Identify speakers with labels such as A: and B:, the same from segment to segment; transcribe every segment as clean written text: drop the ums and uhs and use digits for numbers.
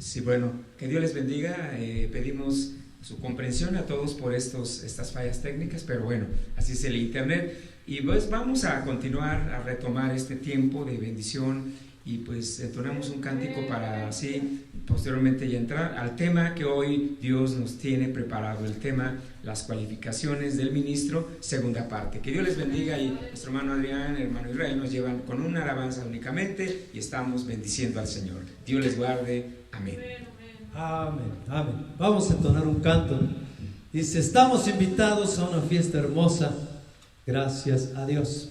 A: Sí, bueno, que Dios les bendiga. Pedimos su comprensión a todos por estas fallas técnicas, pero bueno, así es el internet. Y pues vamos a continuar a retomar este tiempo de bendición y pues entonamos un cántico para así posteriormente ya entrar al tema que hoy Dios nos tiene preparado, el tema las cualificaciones del ministro, segunda parte. Que Dios les bendiga, y nuestro hermano Adrián, hermano Israel nos llevan con una alabanza únicamente y estamos bendiciendo al Señor. Dios les guarde. Amén.
B: Amén, amén. Vamos a entonar un canto. Dice: estamos invitados a una fiesta hermosa. Gracias a Dios.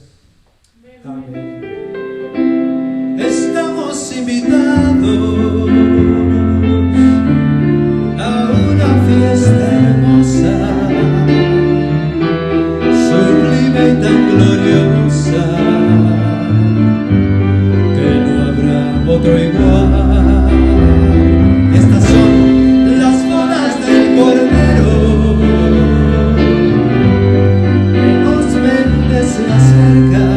B: Amén. Estamos invitados a una fiesta hermosa, sublime y tan gloriosa, que no habrá otro igual. Estas son las bodas del Cordero, velozmente se acerca,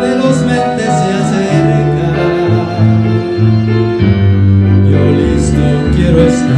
B: velozmente se acerca. Yo listo quiero estar.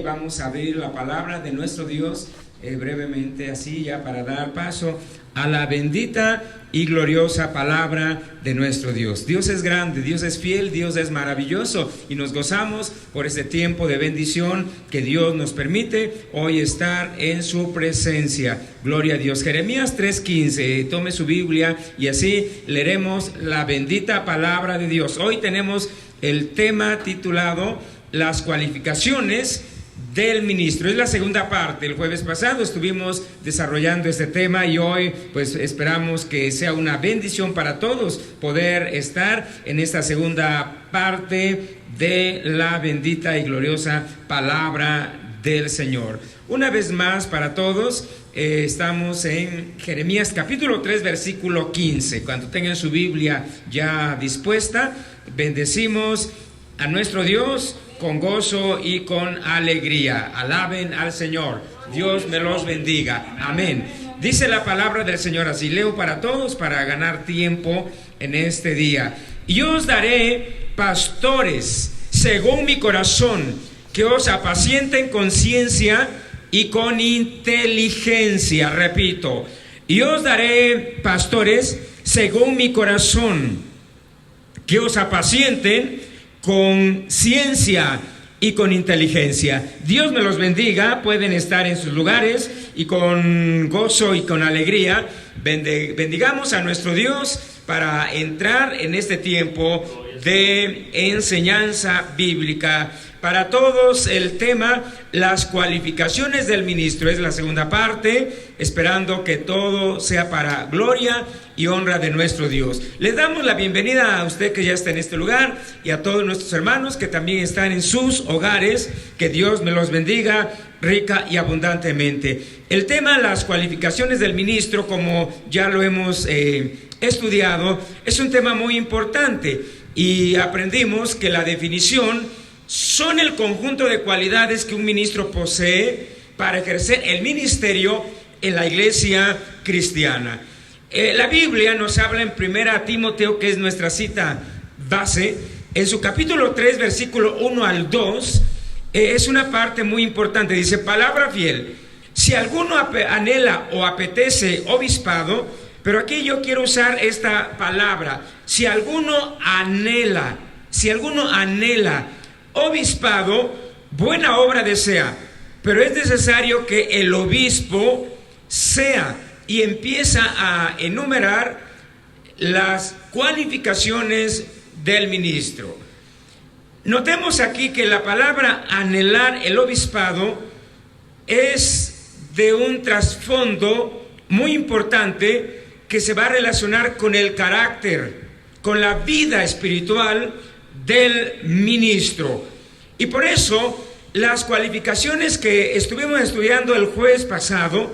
A: Vamos a abrir la palabra de nuestro Dios brevemente, así ya para dar paso a la bendita y gloriosa palabra de nuestro Dios. Dios es grande, Dios es fiel, Dios es maravilloso, y nos gozamos por este tiempo de bendición que Dios nos permite hoy estar en su presencia. Gloria a Dios. Jeremías 3:15, tome su Biblia y así leeremos la bendita palabra de Dios. Hoy tenemos el tema titulado las cualificaciones del ministro. Es la segunda parte. El jueves pasado estuvimos desarrollando este tema y hoy pues esperamos que sea una bendición para todos poder estar en esta segunda parte de la bendita y gloriosa palabra del Señor. Una vez más para todos, estamos en Jeremías capítulo 3 versículo 15. Cuando tengan su Biblia ya dispuesta, bendecimos a nuestro Dios con gozo y con alegría. Alaben al Señor. Dios me los bendiga. Amén. Dice la palabra del Señor así. Leo para todos para ganar tiempo en este día. Y os daré pastores según mi corazón, que os apacienten con ciencia y con inteligencia. Repito. Y os daré pastores según mi corazón, que os apacienten con ciencia y con inteligencia. Dios me los bendiga. Pueden estar en sus lugares y con gozo y con alegría bendigamos a nuestro Dios para entrar en este tiempo de enseñanza bíblica. Para todos el tema, las cualificaciones del ministro, es la segunda parte, esperando que todo sea para gloria y honra de nuestro Dios. Les damos la bienvenida a usted que ya está en este lugar y a todos nuestros hermanos que también están en sus hogares. Que Dios me los bendiga rica y abundantemente. El tema, las cualificaciones del ministro, como ya lo hemos estudiado, es un tema muy importante y aprendimos que la definición son el conjunto de cualidades que un ministro posee para ejercer el ministerio en la iglesia cristiana. La Biblia nos habla en 1 Timoteo, que es nuestra cita base, en su capítulo 3, versículo 1 al 2, es una parte muy importante. Dice: palabra fiel, si alguno anhela o apetece obispado, pero aquí yo quiero usar esta palabra, si alguno anhela obispado, buena obra desea, pero es necesario que el obispo sea, y empieza a enumerar las cualificaciones del ministro. Notemos aquí que la palabra anhelar el obispado es de un trasfondo muy importante que se va a relacionar con el carácter, con la vida espiritual del ministro. Y por eso las cualificaciones que estuvimos estudiando el jueves pasado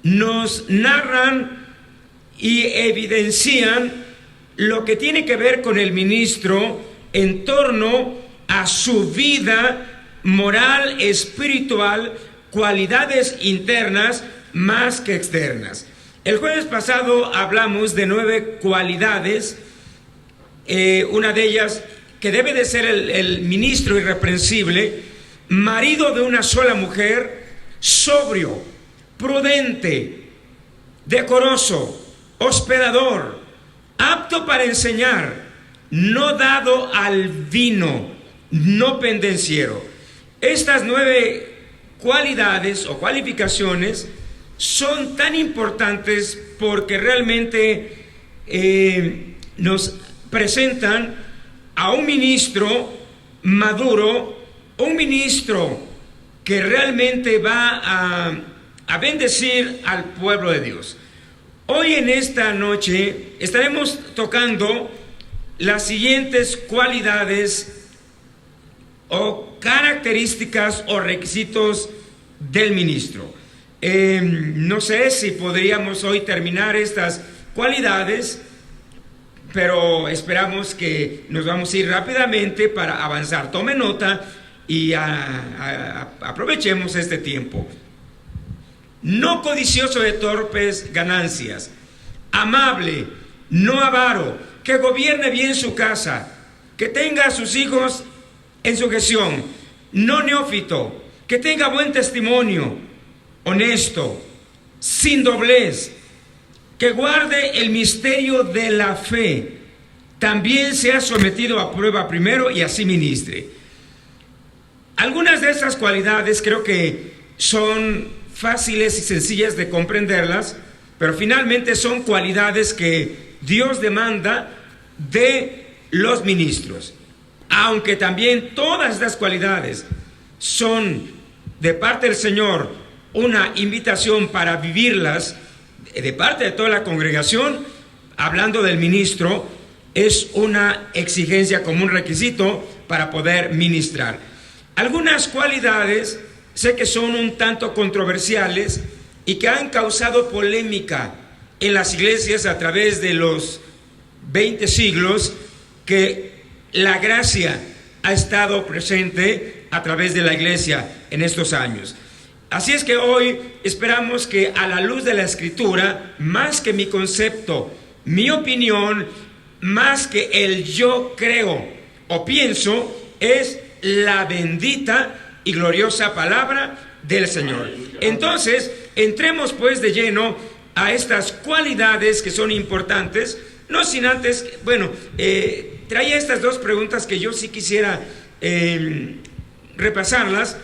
A: nos narran y evidencian lo que tiene que ver con el ministro en torno a su vida moral, espiritual, cualidades internas más que externas. El jueves pasado hablamos de 9 cualidades. Una de ellas, que debe de ser el ministro irreprensible, marido de una sola mujer, sobrio, prudente, decoroso, hospedador, apto para enseñar, no dado al vino, no pendenciero. Estas 9 cualidades o cualificaciones son tan importantes porque realmente nos presentan a un ministro maduro, un ministro que realmente va a bendecir al pueblo de Dios. Hoy en esta noche estaremos tocando las siguientes cualidades o características o requisitos del ministro. No sé si podríamos hoy terminar estas cualidades, pero esperamos que nos vamos a ir rápidamente para avanzar. Tome nota y aprovechemos este tiempo. No codicioso de torpes ganancias, amable, no avaro, que gobierne bien su casa, que tenga a sus hijos en sujeción, no neófito, que tenga buen testimonio, honesto, sin doblez, que guarde el misterio de la fe, también sea sometido a prueba primero y así ministre. Algunas de estas cualidades creo que son fáciles y sencillas de comprenderlas, pero finalmente son cualidades que Dios demanda de los ministros. Aunque también todas estas cualidades son de parte del Señor una invitación para vivirlas de parte de toda la congregación, hablando del ministro, es una exigencia como un requisito para poder ministrar. Algunas cualidades sé que son un tanto controversiales y que han causado polémica en las iglesias a través de los 20 siglos que la gracia ha estado presente a través de la iglesia en estos años. Así es que hoy esperamos que a la luz de la Escritura, más que mi concepto, mi opinión, más que el yo creo o pienso, es la bendita y gloriosa palabra del Señor. Entonces, entremos pues de lleno a estas cualidades que son importantes, no sin antes, traía estas dos preguntas que yo sí quisiera repasarlas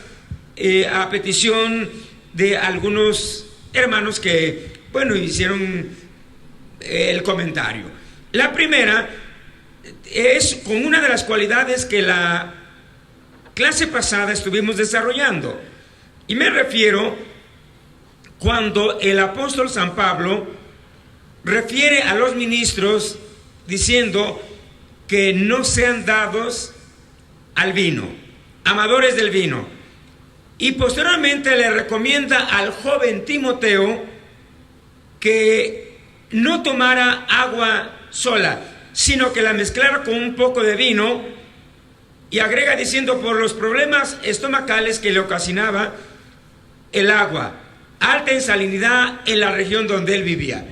A: a petición de algunos hermanos que, bueno, hicieron el comentario. La primera es con una de las cualidades que la clase pasada estuvimos desarrollando, y me refiero cuando el apóstol San Pablo refiere a los ministros diciendo que no sean dados al vino, amadores del vino, y posteriormente le recomienda al joven Timoteo que no tomara agua sola, sino que la mezclara con un poco de vino, y agrega diciendo por los problemas estomacales que le ocasionaba el agua, alta en salinidad en la región donde él vivía.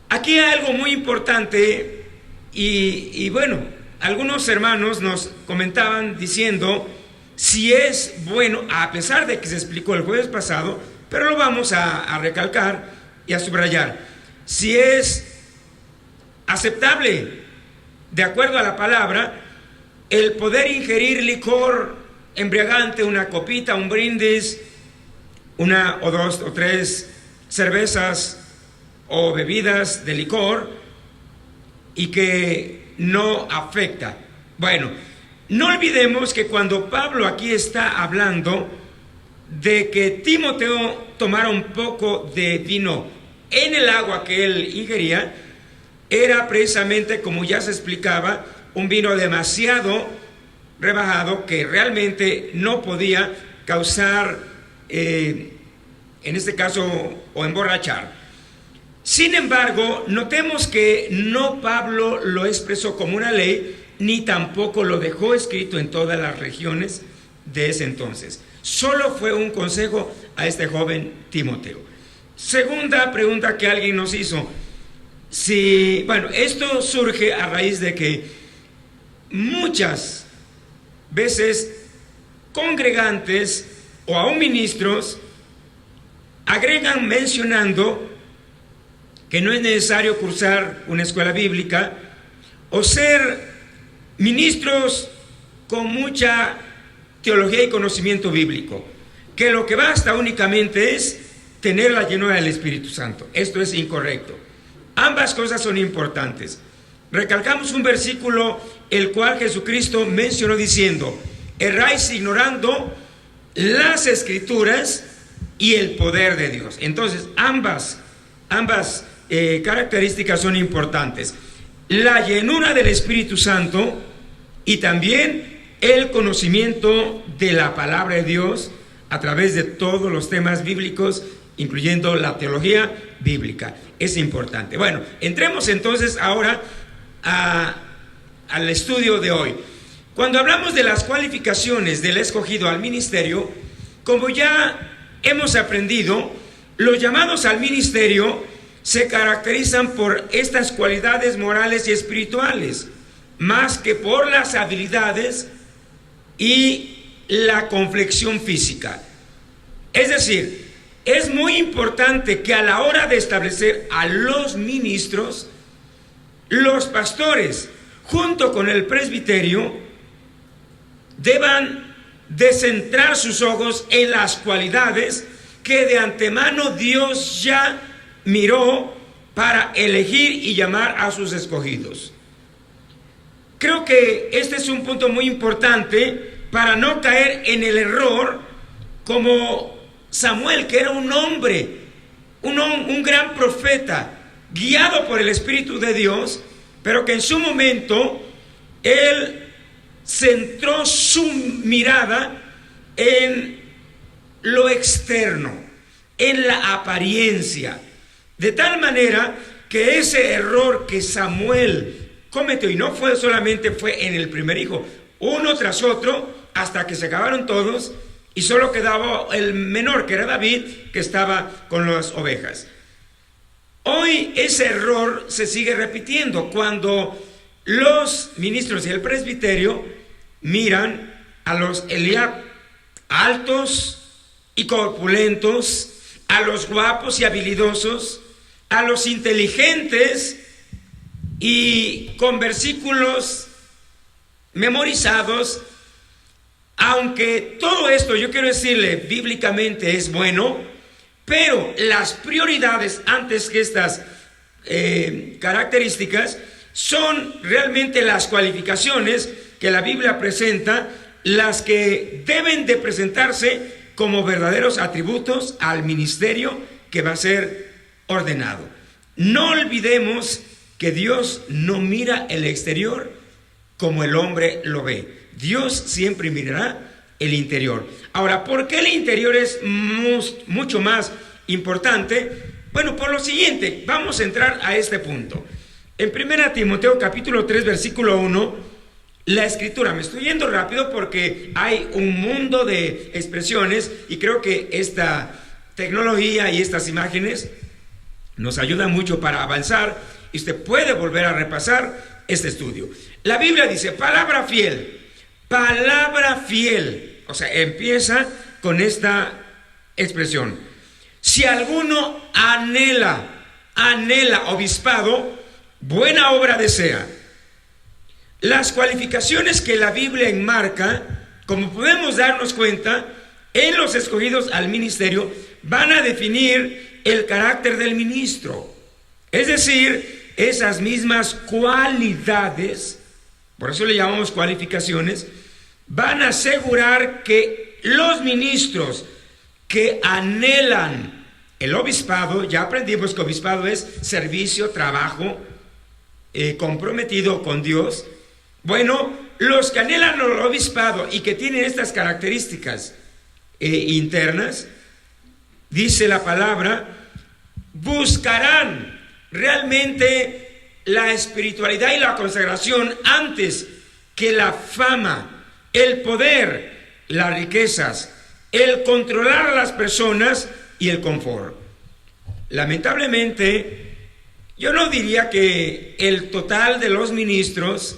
A: Aquí hay algo muy importante y bueno, algunos hermanos nos comentaban diciendo si es bueno, a pesar de que se explicó el jueves pasado, pero lo vamos a recalcar y a subrayar, si es aceptable, de acuerdo a la palabra, el poder ingerir licor embriagante, una copita, un brindis, una o dos o tres cervezas o bebidas de licor, y que no afecta. Bueno, no olvidemos que cuando Pablo aquí está hablando de que Timoteo tomara un poco de vino en el agua que él ingería, era precisamente, como ya se explicaba, un vino demasiado rebajado que realmente no podía causar, en este caso, o emborrachar. Sin embargo, notemos que no Pablo lo expresó como una ley, ni tampoco lo dejó escrito en todas las regiones de ese entonces. Solo fue un consejo a este joven Timoteo. Segunda pregunta que alguien nos hizo. Bueno, esto surge a raíz de que muchas veces congregantes o aún ministros agregan mencionando que no es necesario cursar una escuela bíblica o ser ministros con mucha teología y conocimiento bíblico, que lo que basta únicamente es tener la llenura del Espíritu Santo. Esto es incorrecto. Ambas cosas son importantes. Recalcamos un versículo el cual Jesucristo mencionó diciendo: erráis ignorando las Escrituras y el poder de Dios. Entonces, ambas características son importantes: la llenura del Espíritu Santo y también el conocimiento de la palabra de Dios a través de todos los temas bíblicos, incluyendo la teología bíblica. Es importante. Bueno, entremos entonces ahora al estudio de hoy. Cuando hablamos de las cualificaciones del escogido al ministerio, como ya hemos aprendido, los llamados al ministerio se caracterizan por estas cualidades morales y espirituales, más que por las habilidades y la complexión física. Es decir, es muy importante que a la hora de establecer a los ministros, los pastores, junto con el presbiterio, deban de centrar sus ojos en las cualidades que de antemano Dios ya miró para elegir y llamar a sus escogidos. Creo que este es un punto muy importante para no caer en el error como Samuel, que era un hombre, un gran profeta, guiado por el Espíritu de Dios, pero que en su momento él centró su mirada en lo externo, en la apariencia, de tal manera que ese error que Samuel cometió, y no fue solamente en el primer hijo, uno tras otro, hasta que se acabaron todos, y solo quedaba el menor, que era David, que estaba con las ovejas. Hoy ese error se sigue repitiendo cuando los ministros y el presbiterio miran a los Eliab altos y corpulentos, a los guapos y habilidosos, a los inteligentes y con versículos memorizados. Aunque todo esto, yo quiero decirle, bíblicamente es bueno, pero las prioridades antes que estas características son realmente las cualificaciones que la Biblia presenta, las que deben de presentarse como verdaderos atributos al ministerio que va a ser ordenado. No olvidemos que Dios no mira el exterior como el hombre lo ve. Dios siempre mirará el interior. Ahora, ¿por qué el interior es mucho más importante? Bueno, por lo siguiente, vamos a entrar a este punto. En 1 Timoteo capítulo 3, versículo 1, la escritura, me estoy yendo rápido porque hay un mundo de expresiones y creo que esta tecnología y estas imágenes nos ayudan mucho para avanzar y usted puede volver a repasar este estudio. La Biblia dice, palabra fiel, o sea, empieza con esta expresión. Si alguno anhela obispado, buena obra desea. Las cualificaciones que la Biblia enmarca, como podemos darnos cuenta, en los escogidos al ministerio, van a definir el carácter del ministro. Es decir, esas mismas cualidades, por eso le llamamos cualificaciones, van a asegurar que los ministros que anhelan el obispado, ya aprendimos que obispado es servicio, trabajo, comprometido con Dios. Bueno, los que anhelan el obispado y que tienen estas características internas, dice la palabra, buscarán realmente la espiritualidad y la consagración antes que la fama, el poder, las riquezas, el controlar a las personas y el confort. Lamentablemente, yo no diría que el total de los ministros,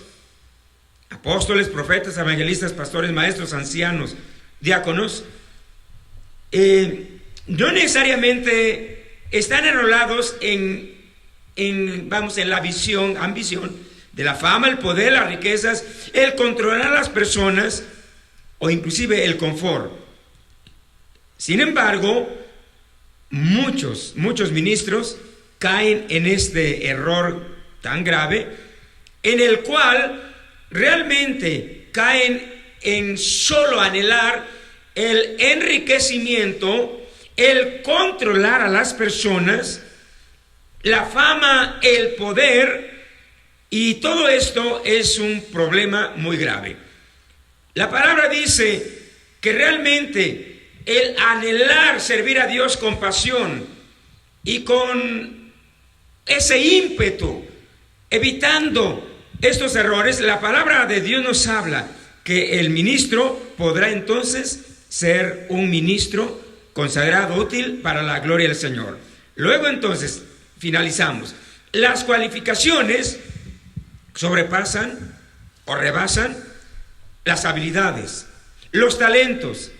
A: apóstoles, profetas, evangelistas, pastores, maestros, ancianos, diáconos, no necesariamente están enrolados en la ambición de la fama, el poder, las riquezas, el controlar a las personas o inclusive el confort. Sin embargo, muchos ministros caen en este error tan grave, en el cual realmente caen en solo anhelar el enriquecimiento, el controlar a las personas, la fama, el poder, y todo esto es un problema muy grave. La palabra dice que realmente el anhelar servir a Dios con pasión y con ese ímpetu, evitando estos errores, la palabra de Dios nos habla que el ministro podrá entonces ser un ministro consagrado, útil para la gloria del Señor. Luego entonces, finalizamos. Las cualificaciones sobrepasan o rebasan las habilidades, los talentos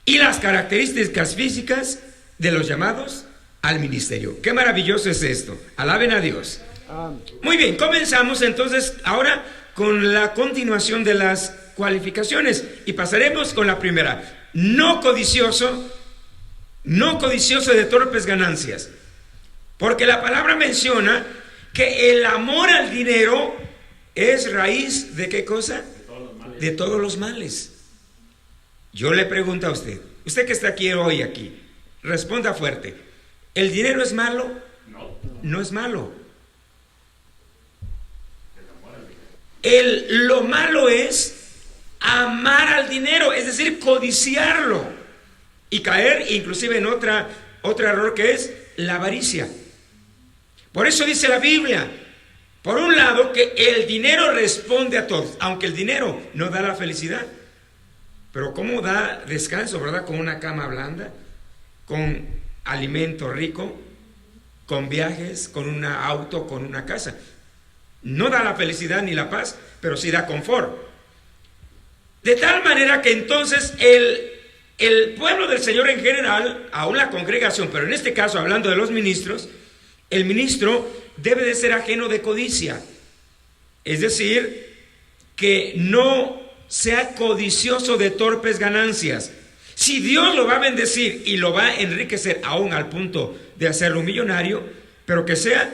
A: y las características físicas de los llamados al ministerio. Qué maravilloso es esto. Alaben a Dios. Muy bien, comenzamos entonces ahora con la continuación de las cualificaciones y pasaremos con la primera. No codicioso de torpes ganancias, porque la palabra menciona que el amor al dinero es raíz de ¿qué cosa? De todos los males. Yo le pregunto a usted que está aquí hoy aquí, responda fuerte. ¿El dinero es malo? No es malo. Lo malo es amar al dinero, es decir, codiciarlo y caer inclusive en otro error que es la avaricia. Por eso dice la Biblia, por un lado, que el dinero responde a todos, aunque el dinero no da la felicidad, pero ¿cómo da descanso, verdad? Con una cama blanda, con alimento rico, con viajes, con un auto, con una casa. No da la felicidad ni la paz, pero sí da confort. De tal manera que entonces el pueblo del Señor en general, aún la congregación, pero en este caso hablando de los ministros, el ministro debe de ser ajeno de codicia. Es decir, que no sea codicioso de torpes ganancias. Si Dios lo va a bendecir y lo va a enriquecer aún al punto de hacerlo un millonario, pero que sea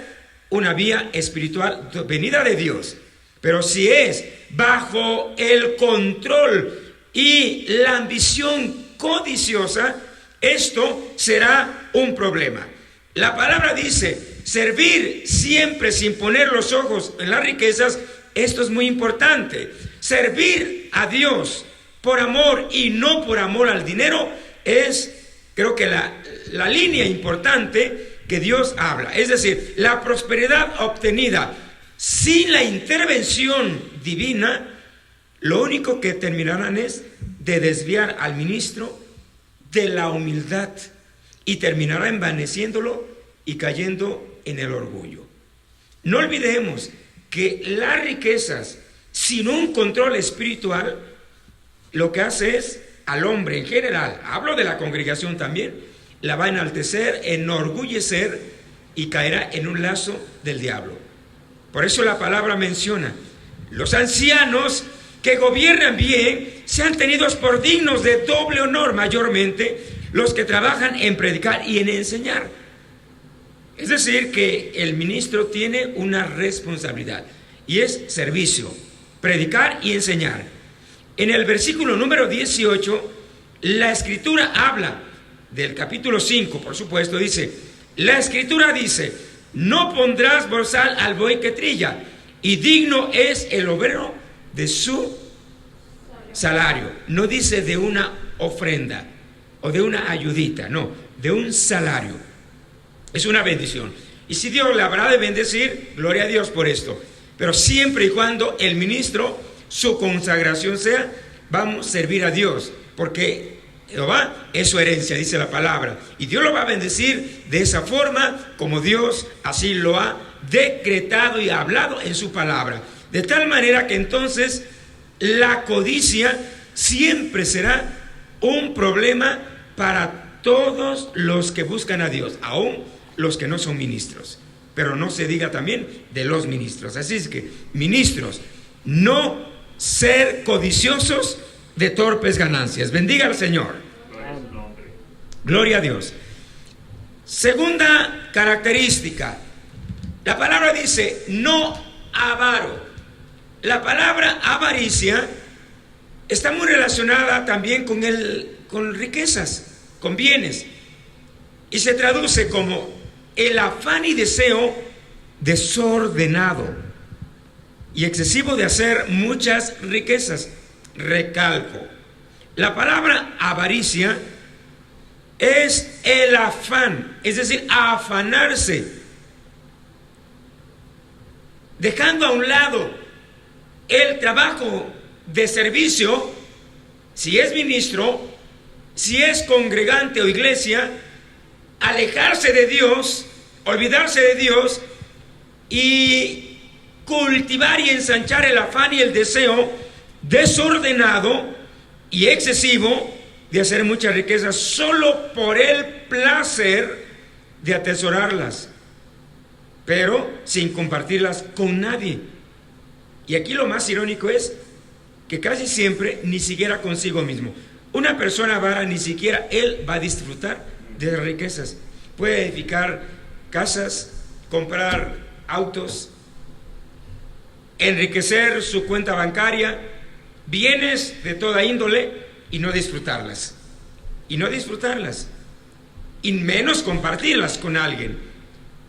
A: una vía espiritual venida de Dios. Pero si es bajo el control y la ambición codiciosa, esto será un problema. La palabra dice, servir siempre sin poner los ojos en las riquezas. Esto es muy importante. Servir a Dios por amor y no por amor al dinero es, creo que la línea importante que Dios habla. Es decir, la prosperidad obtenida sin la intervención divina, lo único que terminarán es de desviar al ministro de la humildad y terminará envaneciéndolo y cayendo en el orgullo. No olvidemos que las riquezas sin un control espiritual lo que hace es al hombre en general, hablo de la congregación también, la va a enaltecer, enorgullecer y caerá en un lazo del diablo. Por eso la palabra menciona, los ancianos que gobiernan bien sean tenidos por dignos de doble honor, mayormente los que trabajan en predicar y en enseñar. Es decir, que el ministro tiene una responsabilidad y es servicio, predicar y enseñar. En el versículo número 18, la escritura habla del capítulo 5, por supuesto, dice, la escritura dice, no pondrás bozal al buey que trilla, y digno es el obrero de su salario. No dice de una ofrenda o de una ayudita, no, de un salario. Es una bendición. Y si Dios le habrá de bendecir, gloria a Dios por esto. Pero siempre y cuando el ministro, su consagración sea, vamos a servir a Dios, porque Jehová es su herencia, dice la palabra. Y Dios lo va a bendecir de esa forma como Dios así lo ha decretado y hablado en su palabra. De tal manera que entonces la codicia siempre será un problema para todos los que buscan a Dios, aún los que no son ministros. Pero no se diga también de los ministros. Así es que, ministros, no ser codiciosos de torpes ganancias. Bendiga al Señor. Gloria a Dios. Segunda característica. La palabra dice, no avaro. La palabra avaricia está muy relacionada también con riquezas, con bienes. Y se traduce como el afán y deseo desordenado y excesivo de hacer muchas riquezas. Recalco, la palabra avaricia es el afán, es decir, afanarse, dejando a un lado el trabajo de servicio, si es ministro, si es congregante o iglesia, alejarse de Dios, olvidarse de Dios y cultivar y ensanchar el afán y el deseo desordenado y excesivo de hacer muchas riquezas solo por el placer de atesorarlas, pero sin compartirlas con nadie. Y aquí lo más irónico es que casi siempre ni siquiera consigo mismo. Una persona avara, ni siquiera él va a disfrutar de riquezas. Puede edificar casas, comprar autos, enriquecer su cuenta bancaria, bienes de toda índole, y no disfrutarlas. Y no disfrutarlas. Y menos compartirlas con alguien.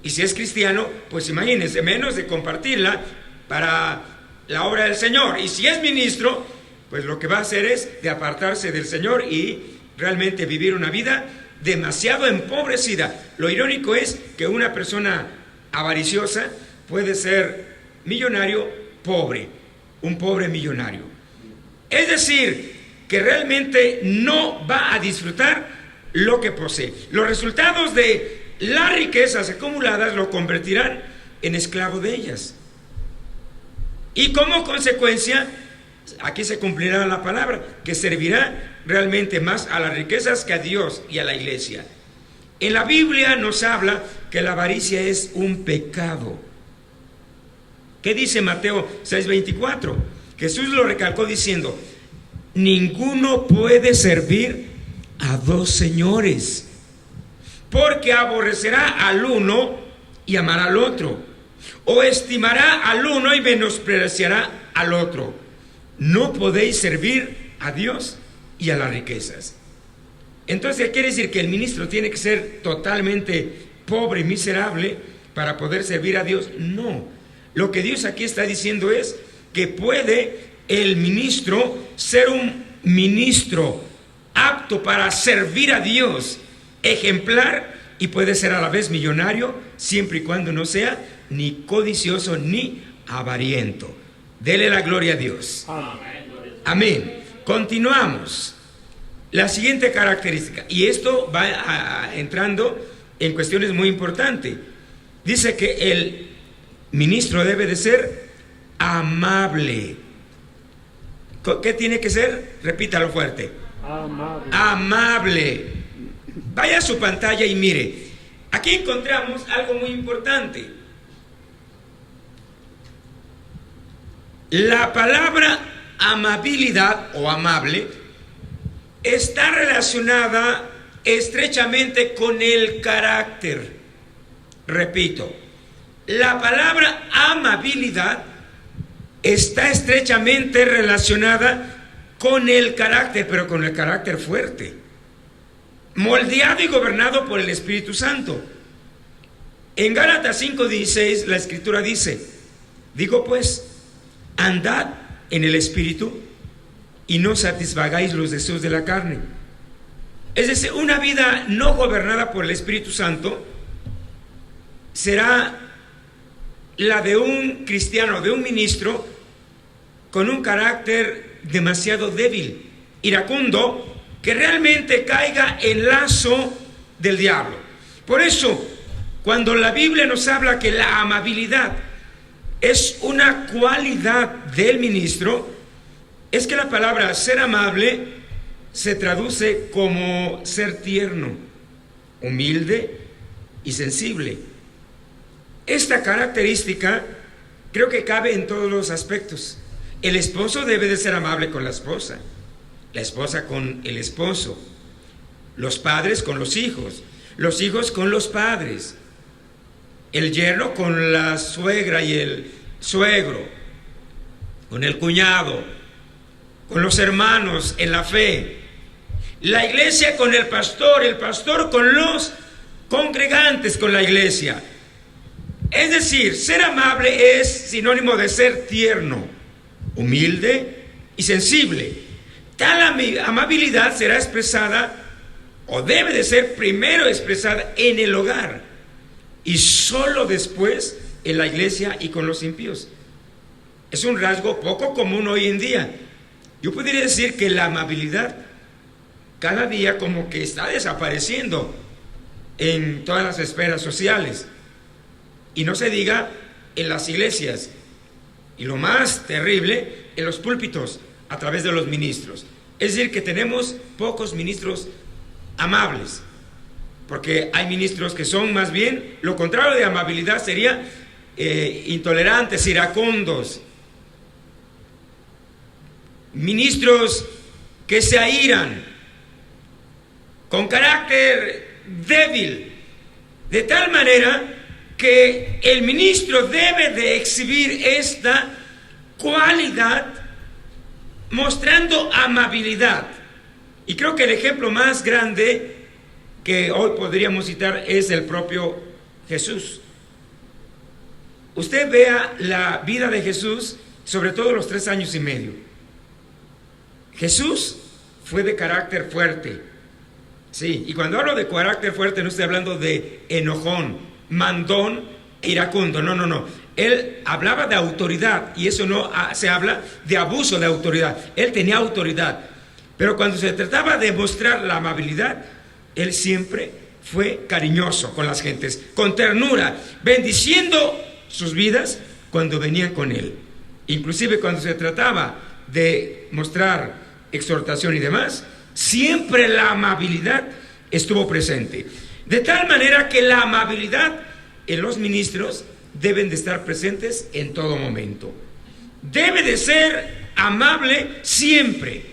A: Y si es cristiano, pues imagínense, menos de compartirla para la obra del Señor. Y si es ministro, pues lo que va a hacer es de apartarse del Señor y realmente vivir una vida demasiado empobrecida. Lo irónico es que una persona avariciosa puede ser millonario pobre, un pobre millonario. Es decir, que realmente no va a disfrutar lo que posee. Los resultados de las riquezas acumuladas lo convertirán en esclavo de ellas. Y como consecuencia, aquí se cumplirá la palabra, que servirá realmente más a las riquezas que a Dios y a la iglesia. En la Biblia nos habla que la avaricia es un pecado. ¿Qué dice Mateo 6:24? Jesús lo recalcó diciendo: ninguno puede servir a dos señores, porque aborrecerá al uno y amará al otro, o estimará al uno y menospreciará al otro. No podéis servir a Dios y a las riquezas. Entonces quiere decir que el ministro tiene que ser totalmente pobre y miserable para poder servir a Dios. No, lo que Dios aquí está diciendo es que puede el ministro ser un ministro apto para servir a Dios, ejemplar, y puede ser a la vez millonario, siempre y cuando no sea ni codicioso ni avariento. Dele la gloria a Dios. Amén. Continuamos. La siguiente característica, y esto va entrando en cuestiones muy importantes. Dice que el ministro debe de ser amable. ¿Qué tiene que ser? Repítalo fuerte.
C: Amable.
A: Amable. Vaya a su pantalla y mire. Aquí encontramos algo muy importante. La palabra amabilidad o amable está relacionada estrechamente con el carácter. Repito, la palabra amabilidad está estrechamente relacionada con el carácter, pero con el carácter fuerte, moldeado y gobernado por el Espíritu Santo. En Gálatas 5:16 la Escritura dice: digo pues, andad en el Espíritu y no satisfagáis los deseos de la carne. Es decir, una vida no gobernada por el Espíritu Santo será la de un cristiano, de un ministro con un carácter demasiado débil, iracundo, que realmente caiga en lazo del diablo. Por eso, cuando la Biblia nos habla que la amabilidad es una cualidad del ministro, es que la palabra ser amable se traduce como ser tierno, humilde y sensible. Esta característica creo que cabe en todos los aspectos. El esposo debe de ser amable con la esposa con el esposo, los padres con los hijos con los padres, el yerno con la suegra y el suegro, con el cuñado, con los hermanos en la fe, la iglesia con el pastor con los congregantes, con la iglesia. Es decir, ser amable es sinónimo de ser tierno, humilde y sensible. Tal amabilidad será expresada, o debe de ser primero expresada, en el hogar y solo después en la iglesia y con los impíos. Es un rasgo poco común hoy en día. Yo podría decir que la amabilidad cada día como que está desapareciendo en todas las esferas sociales, y no se diga en las iglesias, y lo más terrible, en los púlpitos a través de los ministros. Es decir, que tenemos pocos ministros amables, porque hay ministros que son más bien lo contrario de amabilidad, sería intolerantes, iracundos, ministros que se airan, con carácter débil, de tal manera que el ministro debe de exhibir esta cualidad mostrando amabilidad. Y creo que el ejemplo más grande que hoy podríamos citar es el propio Jesús. Usted vea la vida de Jesús, sobre todo los 3 años y medio. Jesús fue de carácter fuerte. Sí, y cuando hablo de carácter fuerte no estoy hablando de enojón, mandón, iracundo, no. Él hablaba de autoridad, y eso no se habla de abuso de autoridad. Él tenía autoridad, pero cuando se trataba de mostrar la amabilidad, él siempre fue cariñoso con las gentes, con ternura, bendiciendo sus vidas cuando venían con él. Inclusive cuando se trataba de mostrar exhortación y demás, siempre la amabilidad estuvo presente. De tal manera que la amabilidad en los ministros deben de estar presentes en todo momento. Debe de ser amable siempre,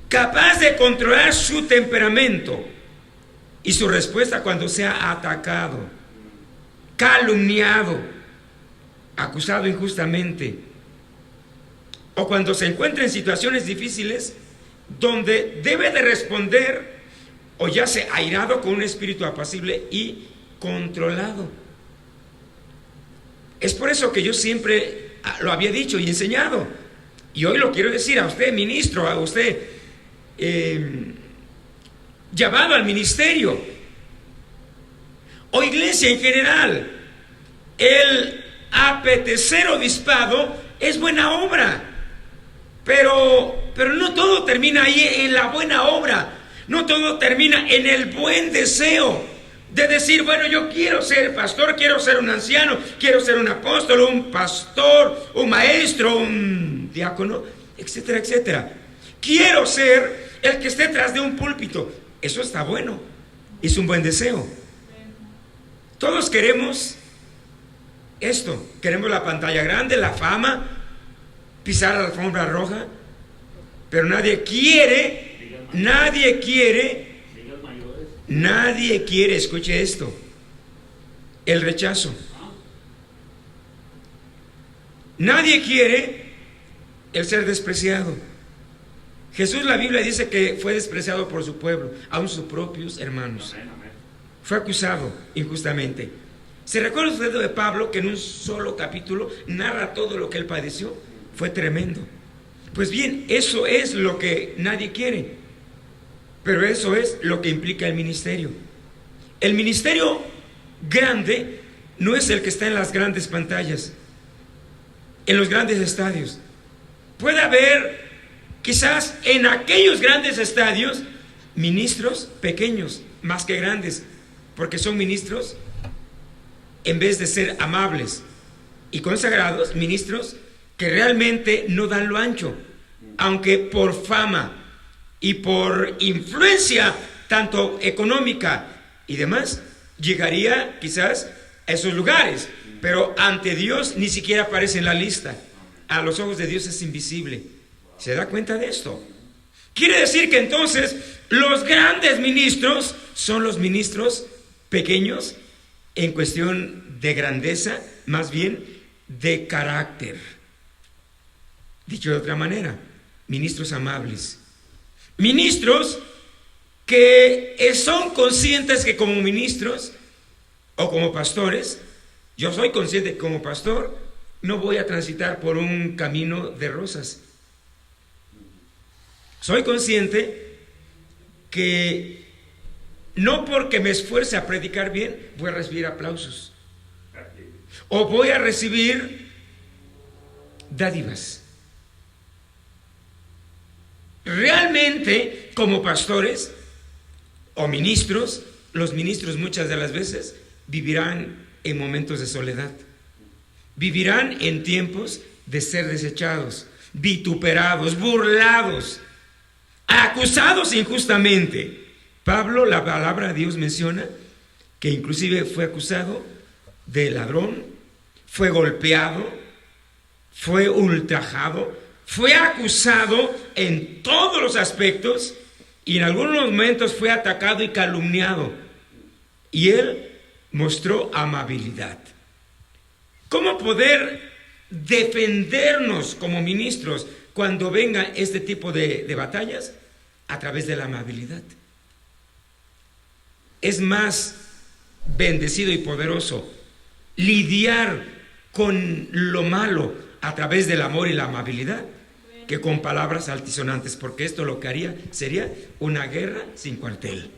A: capaz de controlar su temperamento y su respuesta cuando sea atacado, calumniado, acusado injustamente, o cuando se encuentra en situaciones difíciles donde debe de responder, o ya sea airado con un espíritu apacible y controlado. Es por eso que yo siempre lo había dicho y enseñado, y hoy lo quiero decir a usted, ministro, a usted llamado al ministerio, o iglesia en general. El apetecer obispado es buena obra, pero no todo termina ahí en la buena obra. No todo termina en el buen deseo de decir, bueno, yo quiero ser pastor, quiero ser un anciano, quiero ser un apóstol, un pastor, un maestro, un diácono, etcétera, etcétera. Quiero ser el que esté tras de un púlpito. Eso está bueno, es un buen deseo. Todos queremos esto, queremos la pantalla grande, la fama, pisar la alfombra roja, pero nadie quiere, escuche esto, el rechazo. Nadie quiere el ser despreciado. Jesús, la Biblia dice que fue despreciado por su pueblo, aun sus propios hermanos. Fue acusado injustamente. ¿Se recuerda usted de Pablo, que en un solo capítulo narra todo lo que él padeció? Fue tremendo. Pues bien, eso es lo que nadie quiere, pero eso es lo que implica el ministerio. El ministerio grande no es el que está en las grandes pantallas, en los grandes estadios. Puede haber quizás en aquellos grandes estadios ministros pequeños más que grandes, porque son ministros, en vez de ser amables y consagrados, ministros que realmente no dan lo ancho, aunque por fama y por influencia tanto económica y demás, llegaría quizás a esos lugares, pero ante Dios ni siquiera aparece en la lista. A los ojos de Dios es invisible. ¿Se da cuenta de esto? Quiere decir que entonces los grandes ministros son los ministros pequeños en cuestión de grandeza, más bien de carácter. Dicho de otra manera, ministros amables, ministros que son conscientes que como ministros o como pastores, yo soy consciente que como pastor no voy a transitar por un camino de rosas. Soy consciente que no porque me esfuerce a predicar bien voy a recibir aplausos o voy a recibir dádivas. Realmente, como pastores o ministros, los ministros muchas de las veces vivirán en momentos de soledad, vivirán en tiempos de ser desechados, vituperados, burlados, acusados injustamente. Pablo, la palabra de Dios menciona que inclusive fue acusado de ladrón, fue golpeado, fue ultrajado, fue acusado en todos los aspectos y en algunos momentos fue atacado y calumniado. Y él mostró amabilidad. ¿Cómo poder defendernos como ministros cuando venga este tipo de batallas? A través de la amabilidad. Es más bendecido y poderoso lidiar con lo malo a través del amor y la amabilidad que con palabras altisonantes, porque esto lo que haría sería una guerra sin cuartel.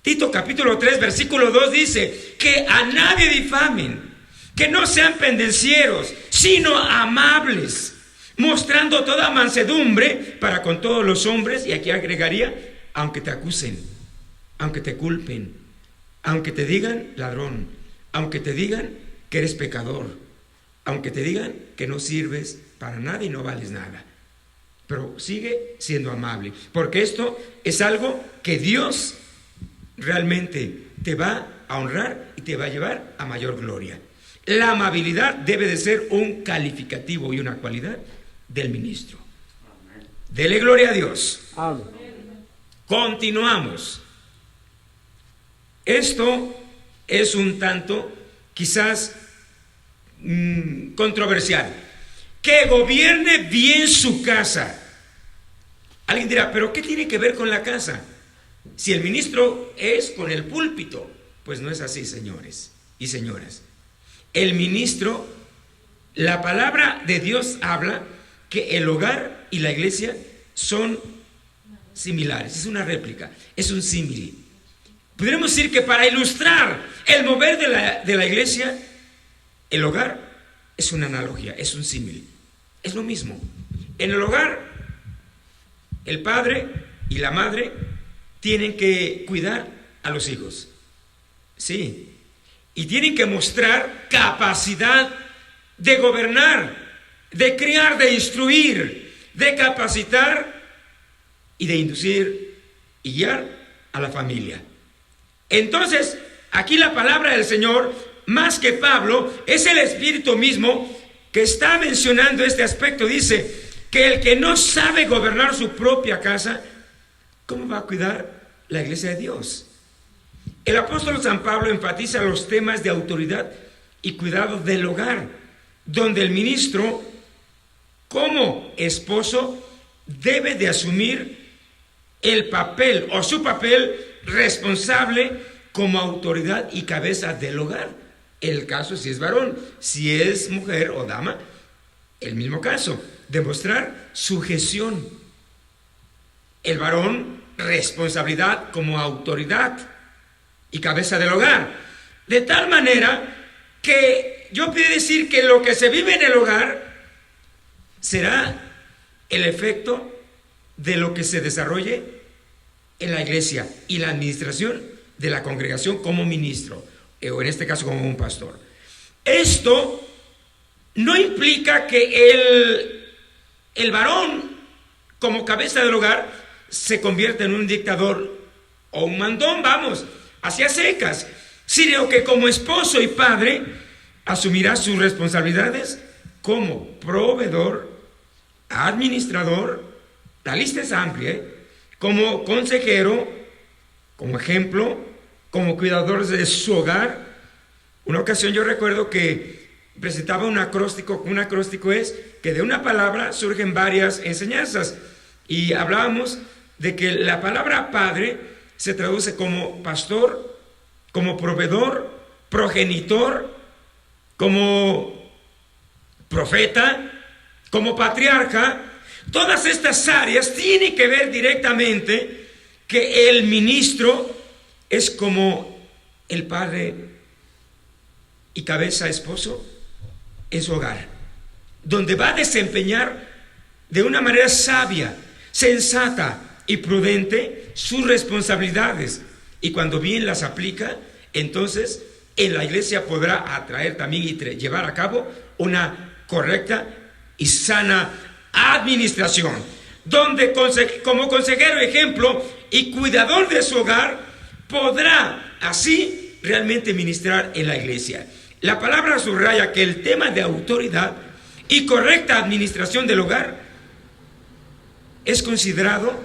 A: Tito capítulo 3 versículo 2 dice que a nadie difamen, que no sean pendencieros, sino amables, mostrando toda mansedumbre para con todos los hombres. Y aquí agregaría, aunque te acusen, aunque te culpen, aunque te digan ladrón, aunque te digan que eres pecador, aunque te digan que no sirves para nada y no vales nada, pero sigue siendo amable, porque esto es algo que Dios realmente te va a honrar y te va a llevar a mayor gloria. La amabilidad debe de ser un calificativo y una cualidad del ministro. Dele gloria a Dios.
B: Amén.
A: Continuamos. Esto es un tanto quizás controversial. Que gobierne bien su casa. Alguien dirá, ¿pero qué tiene que ver con la casa? Si el ministro es con el púlpito. Pues no es así, señores y señoras. El ministro, la palabra de Dios habla que el hogar y la iglesia son similares, es una réplica, es un símil. Podríamos decir que para ilustrar el mover de la iglesia, el hogar es una analogía, es un símil, es lo mismo. En el hogar, el padre y la madre tienen que cuidar a los hijos, sí, y tienen que mostrar capacidad de gobernar, de criar, de instruir, de capacitar y de inducir y guiar a la familia. Entonces, aquí la palabra del Señor, más que Pablo, es el Espíritu mismo que está mencionando este aspecto. Dice que el que no sabe gobernar su propia casa, ¿cómo va a cuidar la iglesia de Dios? El apóstol San Pablo enfatiza los temas de autoridad y cuidado del hogar, donde el ministro, como esposo, debe de asumir el papel o su papel responsable como autoridad y cabeza del hogar. El caso si es varón, si es mujer o dama, el mismo caso, demostrar sujeción. El varón, responsabilidad como autoridad y cabeza del hogar, de tal manera que yo puedo decir que lo que se vive en el hogar será el efecto de lo que se desarrolle en la iglesia y la administración de la congregación como ministro, o en este caso como un pastor. Esto no implica que el varón como cabeza del hogar se convierta en un dictador o un mandón, vamos, hacia secas, sino que como esposo y padre asumirá sus responsabilidades como proveedor, administrador, la lista es amplia, como consejero, como ejemplo, como cuidador de su hogar. Una ocasión yo recuerdo que presentaba un acróstico. Un acróstico es que de una palabra surgen varias enseñanzas, y hablábamos de que la palabra padre se traduce como pastor, como proveedor, progenitor, como profeta, como patriarca. Todas estas áreas tienen que ver directamente que el ministro es como el padre y cabeza esposo en su hogar, donde va a desempeñar de una manera sabia, sensata y prudente sus responsabilidades, y cuando bien las aplica, entonces en la iglesia podrá atraer también y llevar a cabo una correcta y sana administración, donde como consejero, ejemplo y cuidador de su hogar podrá así realmente ministrar en la iglesia. La palabra subraya que el tema de autoridad y correcta administración del hogar es considerado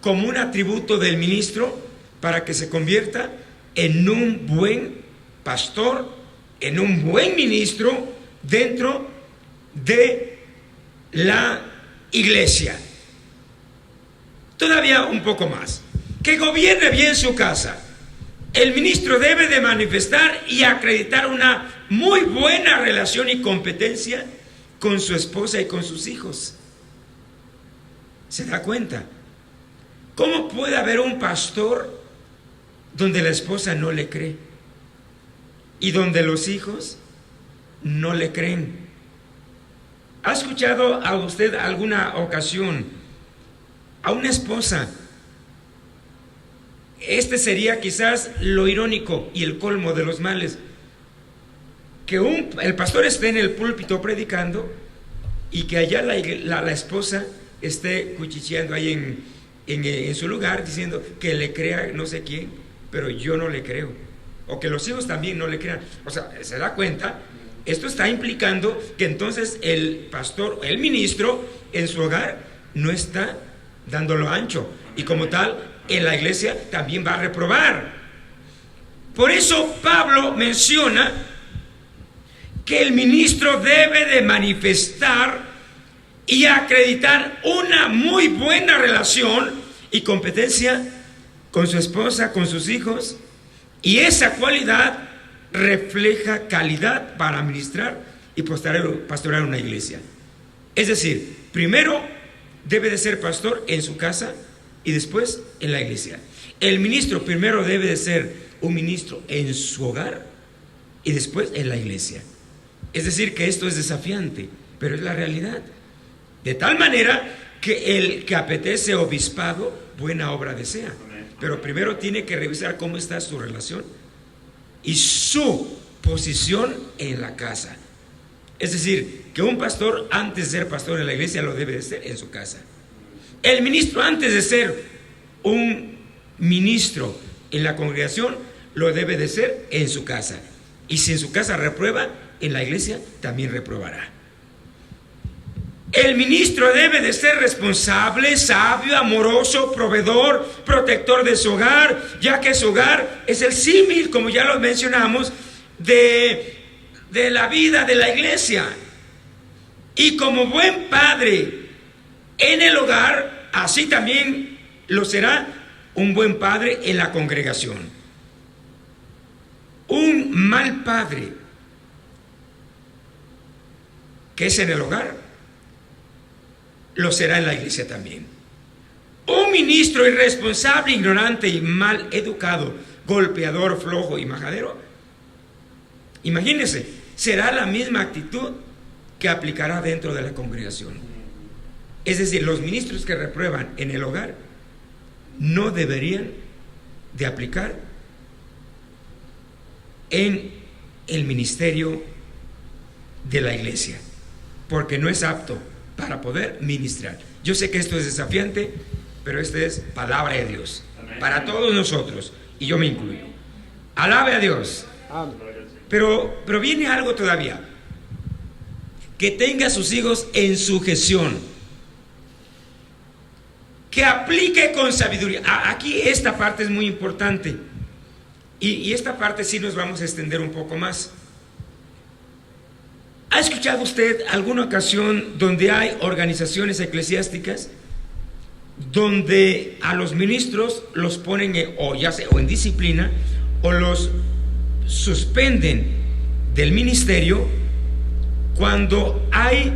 A: como un atributo del ministro para que se convierta en un buen pastor, en un buen ministro dentro de la iglesia. Todavía un poco más. Que gobierne bien su casa. El ministro debe de manifestar y acreditar una muy buena relación y competencia con su esposa y con sus hijos. ¿Se da cuenta? ¿Cómo puede haber un pastor donde la esposa no le cree y donde los hijos no le creen? ¿Ha escuchado a usted alguna ocasión a una esposa? Este sería quizás lo irónico y el colmo de los males, que el pastor esté en el púlpito predicando y que allá la esposa esté cuchicheando ahí en su lugar, diciendo que le crea no sé quién, pero yo no le creo. O que los hijos también no le crean. O sea, ¿se da cuenta? Esto está implicando que entonces el pastor, el ministro, en su hogar no está dándolo ancho. Y como tal, en la iglesia también va a reprobar. Por eso Pablo menciona que el ministro debe de manifestar y acreditar una muy buena relación y competencia con su esposa, con sus hijos, y esa cualidad refleja calidad para administrar y pastorear una iglesia. Es decir, primero debe de ser pastor en su casa y después en la iglesia. El ministro primero debe de ser un ministro en su hogar y después en la iglesia. Es decir, que esto es desafiante, pero es la realidad. De tal manera que el que apetece obispado, buena obra desea. Pero primero tiene que revisar cómo está su relación y su posición en la casa. Es decir, que un pastor, antes de ser pastor en la iglesia, lo debe de ser en su casa. El ministro, antes de ser un ministro en la congregación, lo debe de ser en su casa. Y si en su casa reprueba, en la iglesia también reprobará. El ministro debe de ser responsable, sabio, amoroso, proveedor, protector de su hogar, ya que su hogar es el símil, como ya lo mencionamos, de la vida de la iglesia. Y como buen padre en el hogar, así también lo será un buen padre en la congregación. Un mal padre que es en el hogar, lo será en la iglesia también. Un ministro irresponsable, ignorante y mal educado, golpeador, flojo y majadero, imagínense, será la misma actitud que aplicará dentro de la congregación. Es decir, los ministros que reprueban en el hogar no deberían de aplicar en el ministerio de la iglesia, porque no es apto para poder ministrar. Yo sé que esto es desafiante, pero esta es palabra de Dios para todos nosotros, y yo me incluyo. Alabe a Dios. Pero viene algo todavía: que tenga a sus hijos en sujeción, que aplique con sabiduría. Aquí esta parte es muy importante, y esta parte sí nos vamos a extender un poco más. ¿Ha escuchado usted alguna ocasión donde hay organizaciones eclesiásticas donde a los ministros los ponen o en disciplina, o los suspenden del ministerio cuando hay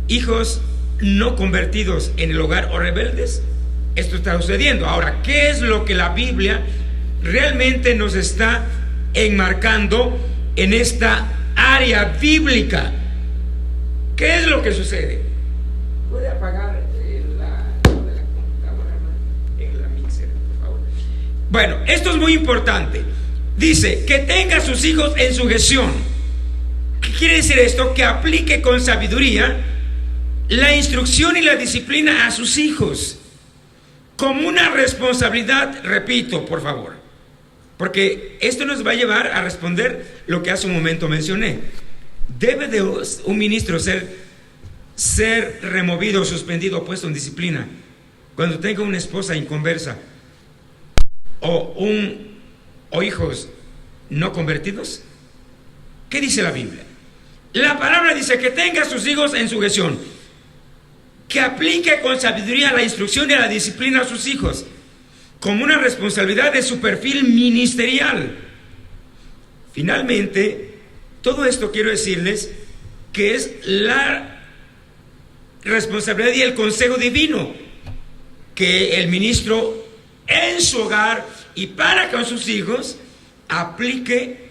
A: hijos no convertidos en el hogar o rebeldes? Esto está sucediendo. Ahora, ¿qué es lo que la Biblia realmente nos está enmarcando en esta área bíblica? ¿Qué es lo que sucede? ¿Puede apagar la computadora, en la mixer, por favor? Bueno, esto es muy importante. Dice que tenga a sus hijos en sujeción. ¿Qué quiere decir esto? Que aplique con sabiduría la instrucción y la disciplina a sus hijos como una responsabilidad. Repito, por favor, porque esto nos va a llevar a responder lo que hace un momento mencioné. ¿Debe de un ministro ser removido, suspendido o puesto en disciplina cuando tenga una esposa inconversa o hijos no convertidos? ¿Qué dice la Biblia? La palabra dice que tenga a sus hijos en sujeción, que aplique con sabiduría la instrucción y la disciplina a sus hijos como una responsabilidad de su perfil ministerial. Finalmente, todo esto quiero decirles que es la responsabilidad y el consejo divino que el ministro en su hogar y para con sus hijos aplique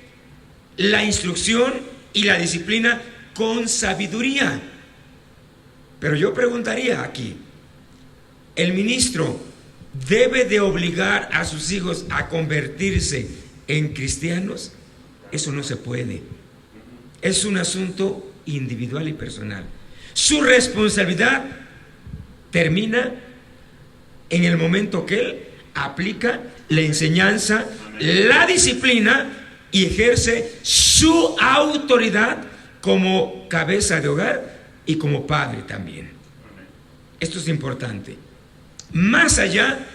A: la instrucción y la disciplina con sabiduría. Pero yo preguntaría aquí, ¿el ministro debe de obligar a sus hijos a convertirse en cristianos? Eso no se puede. Es un asunto individual y personal. Su responsabilidad termina en el momento que él aplica la enseñanza, la disciplina y ejerce su autoridad como cabeza de hogar y como padre también. Esto es importante. Más allá,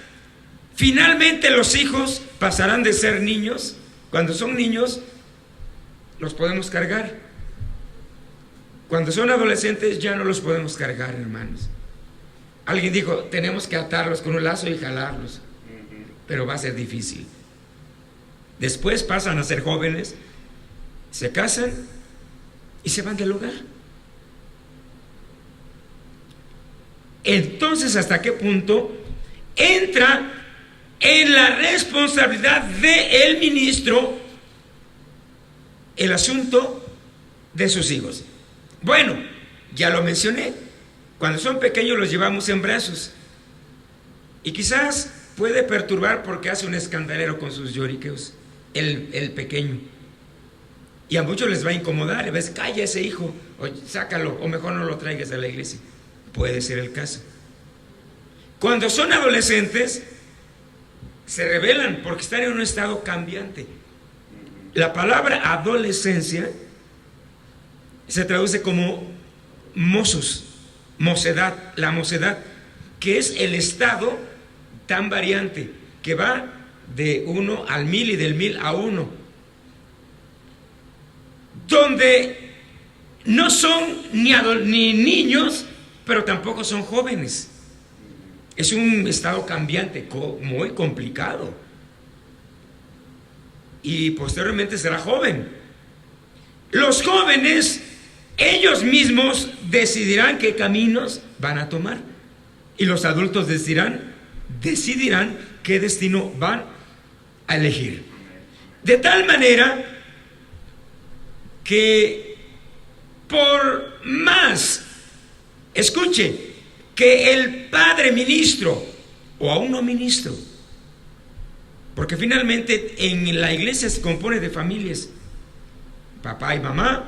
A: finalmente los hijos pasarán de ser niños. Cuando son niños, los podemos cargar. Cuando son adolescentes, ya no los podemos cargar, hermanos. Alguien dijo, tenemos que atarlos con un lazo y jalarlos, pero va a ser difícil. Después pasan a ser jóvenes, se casan y se van del hogar. Entonces, ¿hasta qué punto entra en la responsabilidad del ministro el asunto de sus hijos? Bueno, ya lo mencioné. Cuando son pequeños los llevamos en brazos y quizás puede perturbar porque hace un escandalero con sus lloriqueos el pequeño, y a muchos les va a incomodar. Le ves, calla ese hijo, o sácalo, o mejor no lo traigas a la iglesia. Puede ser el caso. Cuando son adolescentes se rebelan porque están en un estado cambiante. La palabra adolescencia se traduce como mozos, mocedad, la mocedad, que es el estado tan variante que va de 1 al 1000 y del 1000 a 1, donde no son ni niños, pero tampoco son jóvenes. Es un estado cambiante, muy complicado, y posteriormente será joven. Los jóvenes, ellos mismos decidirán qué caminos van a tomar, y los adultos decidirán qué destino van a elegir. De tal manera que por más, escuche, que el padre ministro o aún no ministro, porque finalmente en la iglesia se compone de familias, papá y mamá,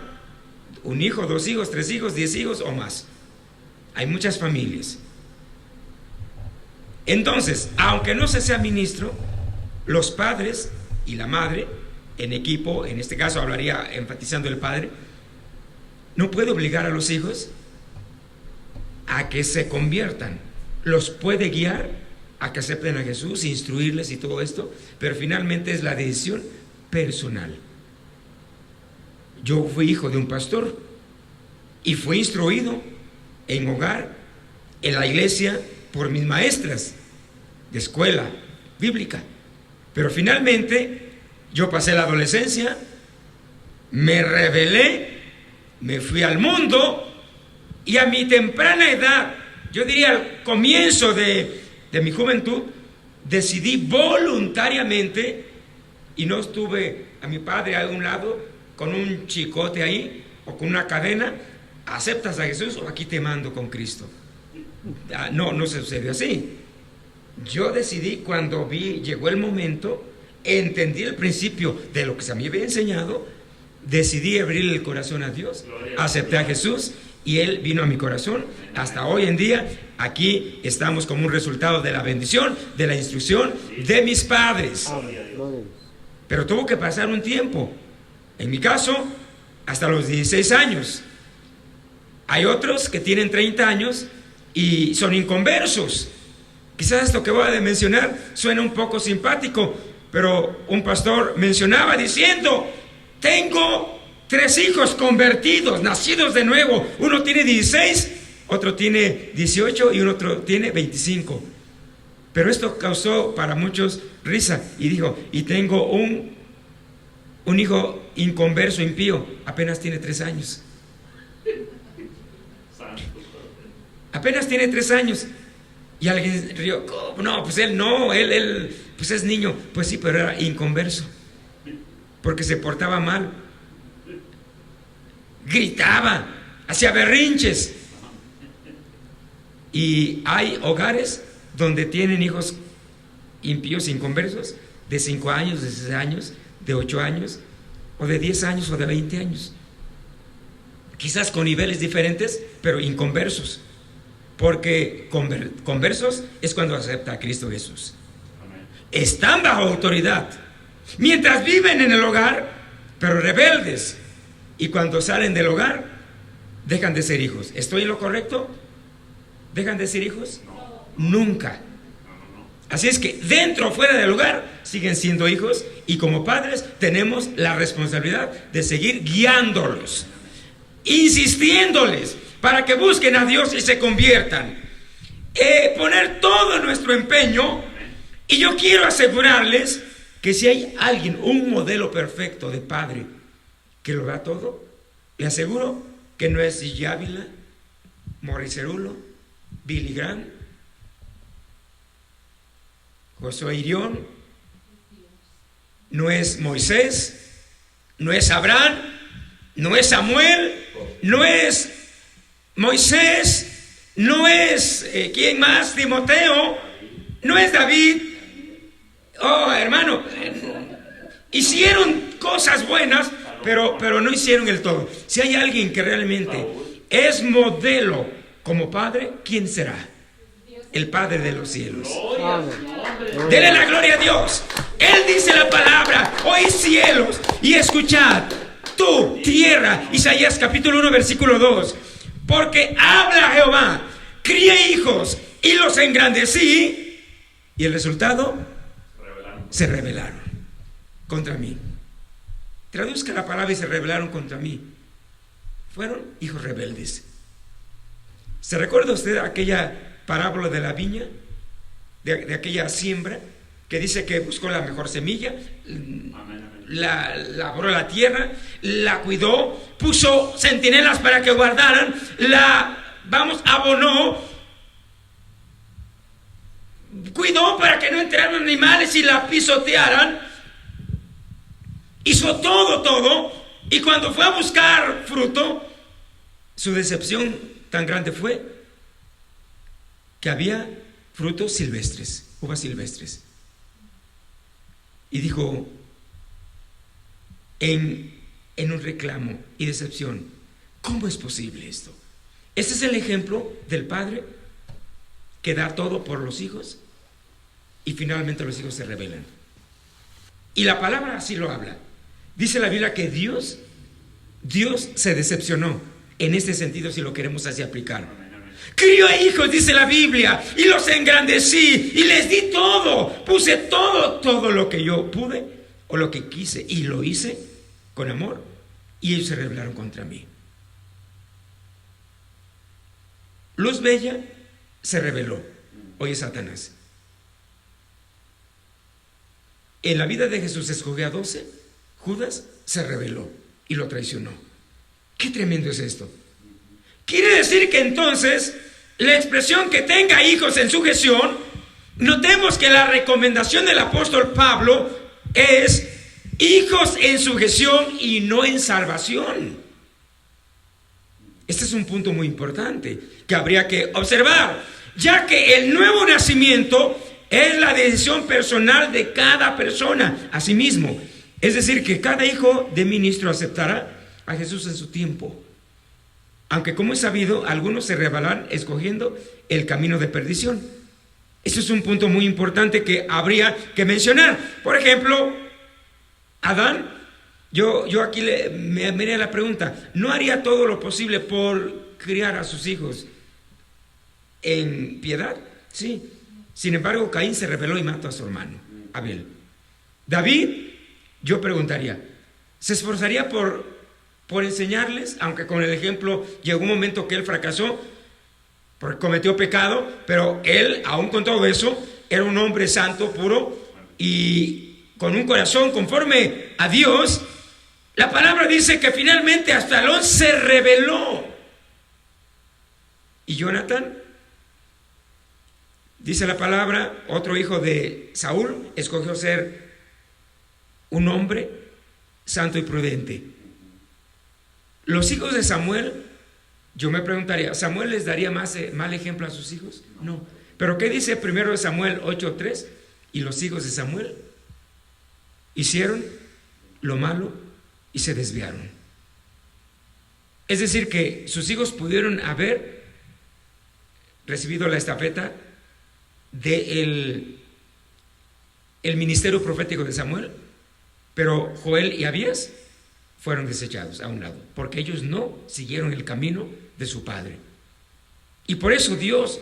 A: un hijo, 2 hijos, 3 hijos, 10 hijos o más. Hay muchas familias. Entonces, aunque no se sea ministro, los padres y la madre en equipo, en este caso hablaría enfatizando el padre, no puede obligar a los hijos a que se conviertan. Los puede guiar a que acepten a Jesús, instruirles y todo esto, pero finalmente es la decisión personal. Yo fui hijo de un pastor y fui instruido en hogar, en la iglesia, por mis maestras de escuela bíblica, pero finalmente yo pasé la adolescencia, me rebelé, me fui al mundo, y a mi temprana edad, yo diría al comienzo de mi juventud, decidí voluntariamente, y no estuve a mi padre a un lado con un chicote ahí o con una cadena, ¿aceptas a Jesús o aquí te mando con Cristo? No se sucedió así. Yo decidí, cuando llegó el momento, entendí el principio de lo que se me había enseñado, decidí abrirle el corazón a Dios, acepté a Jesús y Él vino a mi corazón. Hasta hoy en día aquí estamos como un resultado de la bendición, de la instrucción de mis padres. Pero tuvo que pasar un tiempo. En mi caso, hasta los 16 años. Hay otros que tienen 30 años y son inconversos. Quizás esto que voy a mencionar suena un poco simpático, pero un pastor mencionaba diciendo: tengo 3 hijos convertidos, nacidos de nuevo. Uno tiene 16, otro tiene 18 y otro tiene 25. Pero esto causó para muchos risa, y dijo: y tengo un hijo inconverso, impío, apenas tiene 3 años. Apenas tiene 3 años. Y alguien rió: no, pues él no, él pues es niño. Pues sí, pero era inconverso, porque se portaba mal, gritaba, hacía berrinches. Y hay hogares donde tienen hijos impíos, inconversos, de 5 años, de 6 años, de 8 años, o de 10 años, o de 20 años. Quizás con niveles diferentes, pero inconversos. Porque conversos es cuando acepta a Cristo Jesús. están bajo autoridad, mientras viven en el hogar, pero rebeldes, y cuando salen del hogar, dejan de ser hijos. ¿Estoy en lo correcto? ¿Dejan de ser hijos? Nunca. Así es que dentro o fuera del hogar siguen siendo hijos, y como padres tenemos la responsabilidad de seguir guiándolos, insistiéndoles para que busquen a Dios y se conviertan, poner todo nuestro empeño. Y yo quiero asegurarles que si hay alguien, un modelo perfecto de padre que lo da todo, le aseguro que no es Gigi Ávila, Morris Cerullo, Billy Graham, Josué Irión, no es Moisés, no es Abraham, no es Samuel, no es Moisés, no es ¿quién más? Timoteo, no es David. Oh, hermano, hicieron cosas buenas, pero no hicieron el todo. Si hay alguien que realmente es modelo como padre, ¿quién será? El Padre de los cielos. Denle la gloria a Dios. Él dice la palabra: oíd cielos y escuchad, tú tierra. Isaías capítulo 1 versículo 2. Porque habla Jehová, crié hijos y los engrandecí, y el resultado, se rebelaron contra mí. Traduzca la palabra: y se rebelaron contra mí. Fueron hijos rebeldes. ¿Se recuerda usted aquella parábola de la viña? De aquella siembra que dice que buscó la mejor semilla, labró la tierra, la cuidó, puso centinelas para que guardaran, abonó, cuidó para que no entraran animales y la pisotearan. Hizo todo, y cuando fue a buscar fruto, su decepción tan grande fue que había frutos silvestres, uvas silvestres. Y dijo, en un reclamo y decepción: ¿cómo es posible esto? Este es el ejemplo del padre que da todo por los hijos, y finalmente los hijos se rebelan. Y la palabra así lo habla. Dice la Biblia que Dios se decepcionó en este sentido, si lo queremos así aplicar. Crió hijos, dice la Biblia, y los engrandecí, y les di todo, puse todo lo que yo pude, o lo que quise, y lo hice con amor, y ellos se rebelaron contra mí. Luz Bella se rebeló, hoy es Satanás. En la vida de Jesús escogió a 12, Judas se rebeló y lo traicionó. Qué tremendo es esto. Quiere decir que entonces la expresión que tenga hijos en sujeción, notemos que la recomendación del apóstol Pablo es hijos en sujeción y no en salvación. Este es un punto muy importante que habría que observar, ya que el nuevo nacimiento es la decisión personal de cada persona a sí mismo. Es decir, que cada hijo de ministro aceptará a Jesús en su tiempo. Aunque, como es sabido, algunos se rebelan escogiendo el camino de perdición. Eso es un punto muy importante que habría que mencionar. Por ejemplo, Adán, yo aquí me haría la pregunta: ¿no haría todo lo posible por criar a sus hijos en piedad? Sí. Sin embargo, Caín se rebeló y mató a su hermano Abel. David, yo preguntaría, ¿se esforzaría por enseñarles? Aunque con el ejemplo llegó un momento que él fracasó porque cometió pecado, pero él, aún con todo eso, era un hombre santo, puro y con un corazón conforme a Dios. La palabra dice que finalmente Absalón se rebeló. Y Jonathan, dice la palabra, otro hijo de Saúl, escogió ser un hombre santo y prudente. Los hijos de Samuel, yo me preguntaría, ¿Samuel les daría mal ejemplo a sus hijos? No. Pero ¿qué dice primero de Samuel 8:3? Y los hijos de Samuel hicieron lo malo y se desviaron. Es decir, que sus hijos pudieron haber recibido la estafeta del el ministerio profético de Samuel, pero Joel y Abías fueron desechados a un lado, porque ellos no siguieron el camino de su padre. Y por eso Dios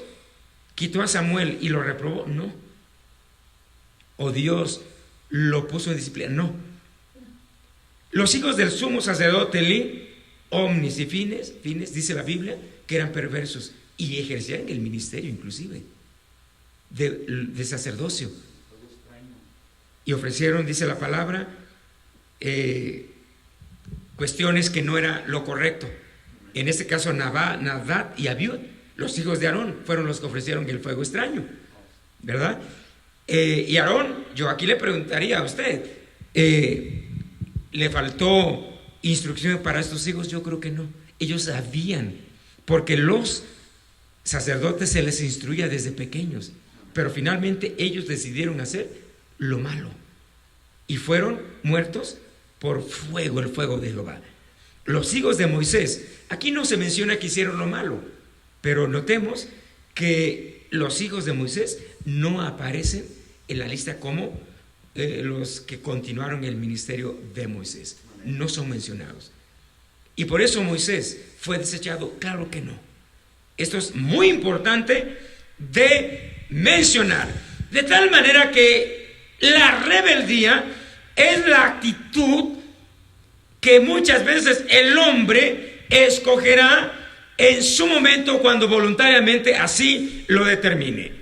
A: quitó a Samuel y lo reprobó, no. O Dios lo puso en disciplina, no. Los hijos del sumo sacerdote Elí, omnis y fines, dice la Biblia, que eran perversos y ejercían el ministerio inclusive de sacerdocio. Y ofrecieron, dice la palabra, cuestiones que no era lo correcto. En este caso Nadab y Abiud, los hijos de Aarón, fueron los que ofrecieron el fuego extraño, ¿verdad? Y Aarón, yo aquí le preguntaría a usted, ¿le faltó instrucción para estos hijos? Yo creo que no. Ellos sabían, porque los sacerdotes se les instruía desde pequeños, pero finalmente ellos decidieron hacer lo malo y fueron muertos por fuego, el fuego de Jehová. Los hijos de Moisés, aquí no se menciona que hicieron lo malo, pero notemos que los hijos de Moisés no aparecen en la lista como los que continuaron el ministerio de Moisés. No son mencionados. Y por eso Moisés fue desechado. Claro que no. Esto es muy importante de mencionar. De tal manera que la rebeldía es la actitud que muchas veces el hombre escogerá en su momento cuando voluntariamente así lo determine.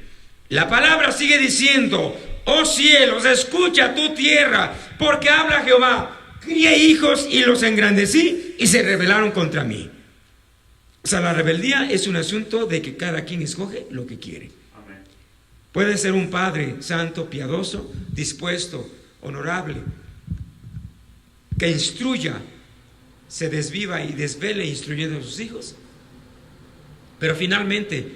A: La palabra sigue diciendo: oh cielos, escucha tu tierra, porque habla Jehová. Crié hijos y los engrandecí y se rebelaron contra mí. O sea, la rebeldía es un asunto de que cada quien escoge lo que quiere. Amén. Puede ser un padre santo, piadoso, dispuesto, honorable, que instruya, se desviva y desvele instruyendo a sus hijos, pero finalmente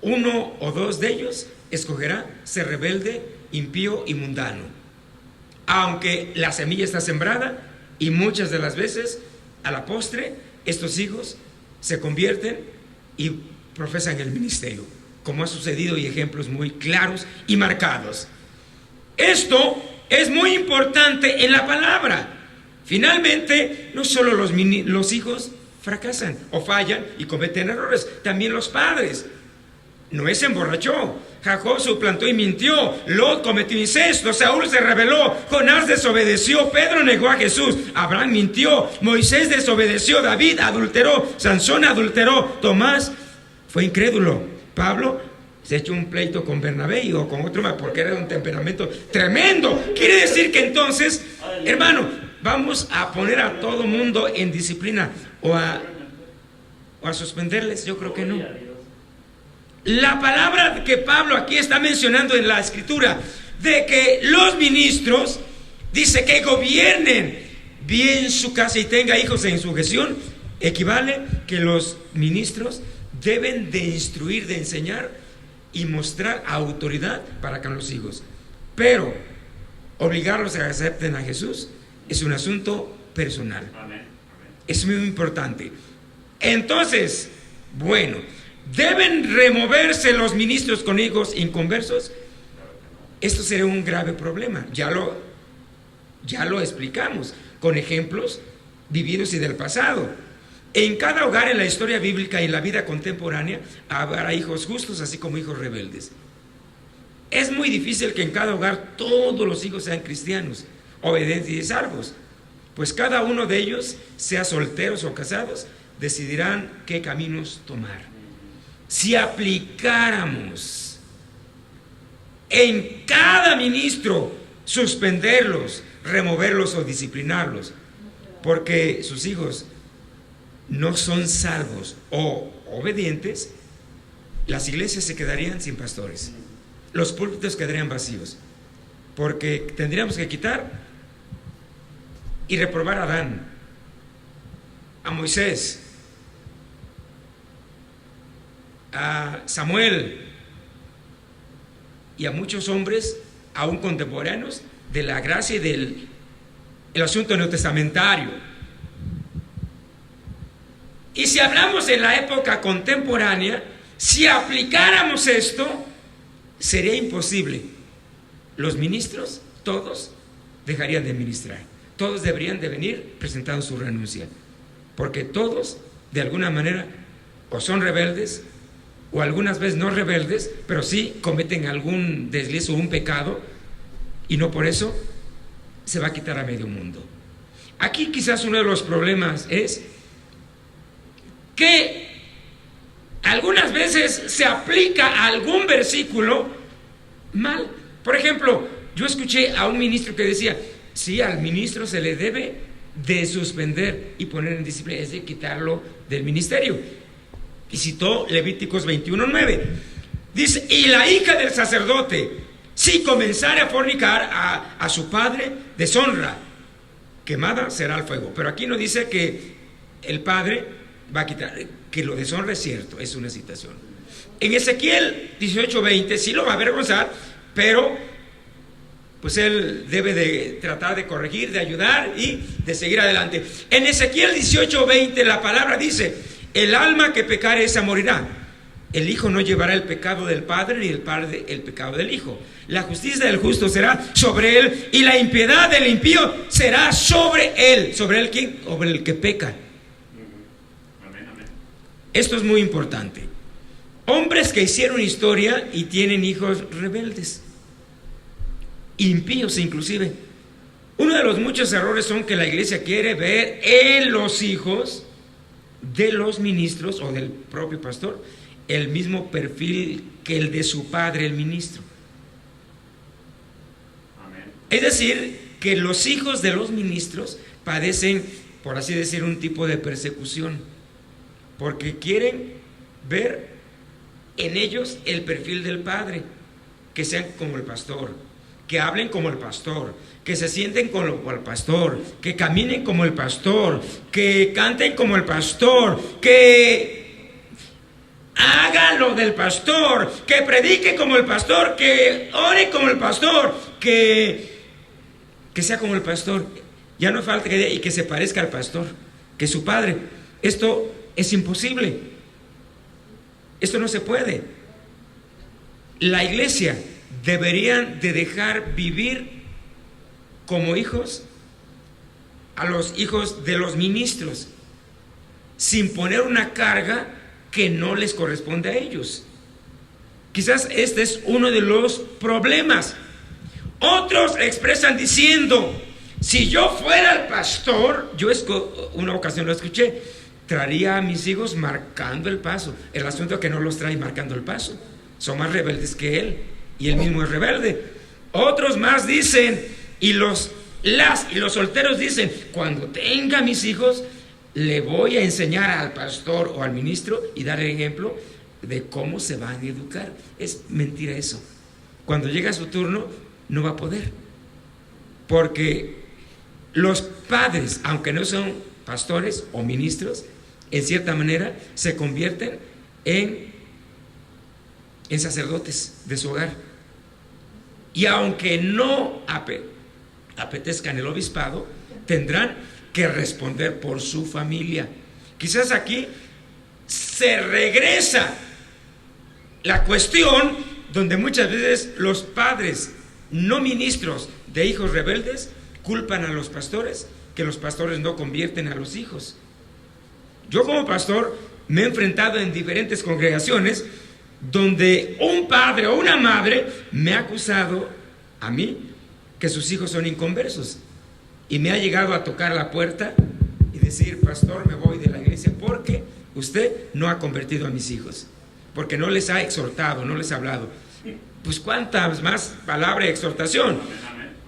A: uno o dos de ellos escogerá ser rebelde, impío y mundano, aunque la semilla está sembrada, y muchas de las veces a la postre estos hijos se convierten y profesan el ministerio, como ha sucedido, y ejemplos muy claros y marcados. Esto es muy importante en la palabra. Finalmente, no solo los hijos fracasan o fallan y cometen errores, también los padres. Noé se emborrachó, Jacob suplantó y mintió, Lot cometió incesto, Saúl se rebeló, Jonás desobedeció, Pedro negó a Jesús, Abraham mintió, Moisés desobedeció, David adulteró, Sansón adulteró, Tomás fue incrédulo, Pablo se echó un pleito con Bernabé o con otro más porque era de un temperamento tremendo. Quiere decir que entonces, hermano, vamos a poner a todo mundo en disciplina o a suspenderles. Yo creo que no. La palabra que Pablo aquí está mencionando en la escritura, de que los ministros, dice que gobiernen bien su casa y tenga hijos en sujeción, equivale que los ministros deben de instruir, de enseñar y mostrar autoridad para con los hijos. Pero obligarlos a que acepten a Jesús es un asunto personal. Es muy importante. Entonces, bueno, ¿deben removerse los ministros con hijos inconversos? Esto sería un grave problema. Ya lo explicamos con ejemplos vividos y del pasado. En cada hogar en la historia bíblica y en la vida contemporánea habrá hijos justos así como hijos rebeldes. Es muy difícil que en cada hogar todos los hijos sean cristianos, obedientes y salvos, pues cada uno de ellos, sea solteros o casados, decidirán qué caminos tomar. Si aplicáramos en cada ministro suspenderlos, removerlos o disciplinarlos, porque sus hijos no son salvos o obedientes, las iglesias se quedarían sin pastores, los púlpitos quedarían vacíos, porque tendríamos que quitar y reprobar a Adán, a Moisés, a Samuel y a muchos hombres aún contemporáneos de la gracia y del asunto neotestamentario. Y si hablamos en la época contemporánea, si aplicáramos esto, sería imposible los ministros, todos dejarían de ministrar. Todos deberían de venir presentando su renuncia. Porque todos, de alguna manera, o son rebeldes, o algunas veces no rebeldes, pero sí cometen algún desliz o un pecado, y no por eso se va a quitar a medio mundo. Aquí quizás uno de los problemas es que algunas veces se aplica algún versículo mal. Por ejemplo, yo escuché a un ministro que decía, sí, al ministro se le debe de suspender y poner en disciplina, es de quitarlo del ministerio. Y citó Levíticos 21:9. Dice, y la hija del sacerdote, si comenzare a fornicar a su padre, deshonra, quemada será al fuego. Pero aquí no dice que el padre va a quitar, que lo deshonra, es cierto, es una citación. En Ezequiel 18:20 sí lo va a avergonzar, pero pues él debe de tratar de corregir, de ayudar y de seguir adelante. En Ezequiel 18:20 la palabra dice, el alma que pecare esa morirá. El hijo no llevará el pecado del padre, ni el padre el pecado del hijo. La justicia del justo será sobre él, y la impiedad del impío será sobre él. ¿Sobre él quién? Sobre el que peca. Esto es muy importante. Hombres que hicieron historia y tienen hijos rebeldes, impíos inclusive. Uno de los muchos errores son que la iglesia quiere ver en los hijos de los ministros o del propio pastor el mismo perfil que el de su padre, el ministro. Amén. Es decir, que los hijos de los ministros padecen, por así decir, un tipo de persecución, porque quieren ver en ellos el perfil del padre, que sean como el pastor, que hablen como el pastor, que se sienten como el pastor, que caminen como el pastor, que canten como el pastor, que hagan lo del pastor, que predique como el pastor, que ore como el pastor, que sea como el pastor. Ya no falta que se parezca al pastor, que su padre. Esto es imposible. Esto no se puede. La iglesia deberían de dejar vivir como hijos a los hijos de los ministros, sin poner una carga que no les corresponde a ellos. Quizás este es uno de los problemas. Otros expresan diciendo, si yo fuera el pastor, una ocasión lo escuché, traería a mis hijos marcando el paso. El asunto es que no los trae marcando el paso, son más rebeldes que él, y él mismo es rebelde. Otros más dicen, y los solteros dicen, cuando tenga mis hijos, le voy a enseñar al pastor o al ministro y dar el ejemplo de cómo se van a educar. Es mentira eso. Cuando llega su turno, no va a poder, porque los padres, aunque no son pastores o ministros, en cierta manera se convierten en sacerdotes de su hogar. Y aunque no apetezcan el obispado, tendrán que responder por su familia. Quizás aquí se regresa la cuestión donde muchas veces los padres no ministros de hijos rebeldes culpan a los pastores, que los pastores no convierten a los hijos. Yo como pastor me he enfrentado en diferentes congregaciones donde un padre o una madre me ha acusado a mí que sus hijos son inconversos, y me ha llegado a tocar la puerta y decir, pastor, me voy de la iglesia porque usted no ha convertido a mis hijos, porque no les ha exhortado, no les ha hablado. Pues cuántas más palabras de exhortación.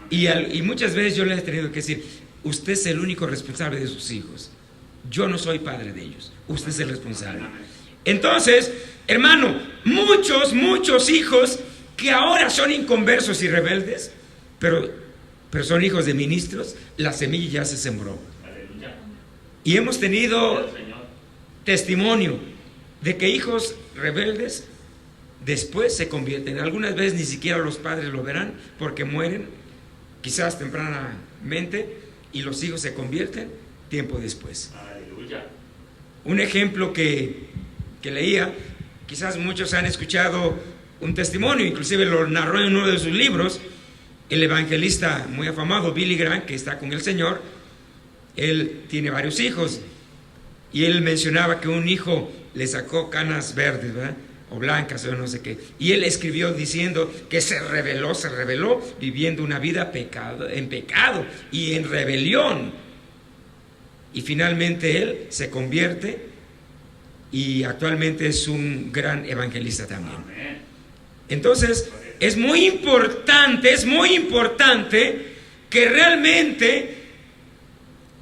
A: Y muchas veces yo les he tenido que decir, usted es el único responsable de sus hijos, yo no soy padre de ellos, usted es el responsable. Entonces, hermano, muchos hijos que ahora son inconversos y rebeldes, pero son hijos de ministros, la semilla ya se sembró. Y hemos tenido testimonio de que hijos rebeldes después se convierten. Algunas veces ni siquiera los padres lo verán porque mueren, quizás tempranamente, y los hijos se convierten tiempo después. Aleluya. Un ejemplo que leía, quizás muchos han escuchado un testimonio, inclusive lo narró en uno de sus libros, El evangelista muy afamado, Billy Graham, que está con el Señor, él tiene varios hijos. Y él mencionaba que un hijo le sacó canas verdes, ¿verdad? O blancas, o no sé qué. Y él escribió diciendo que se rebeló, viviendo una vida en pecado y en rebelión. Y finalmente él se convierte y actualmente es un gran evangelista también. Entonces, es muy importante que realmente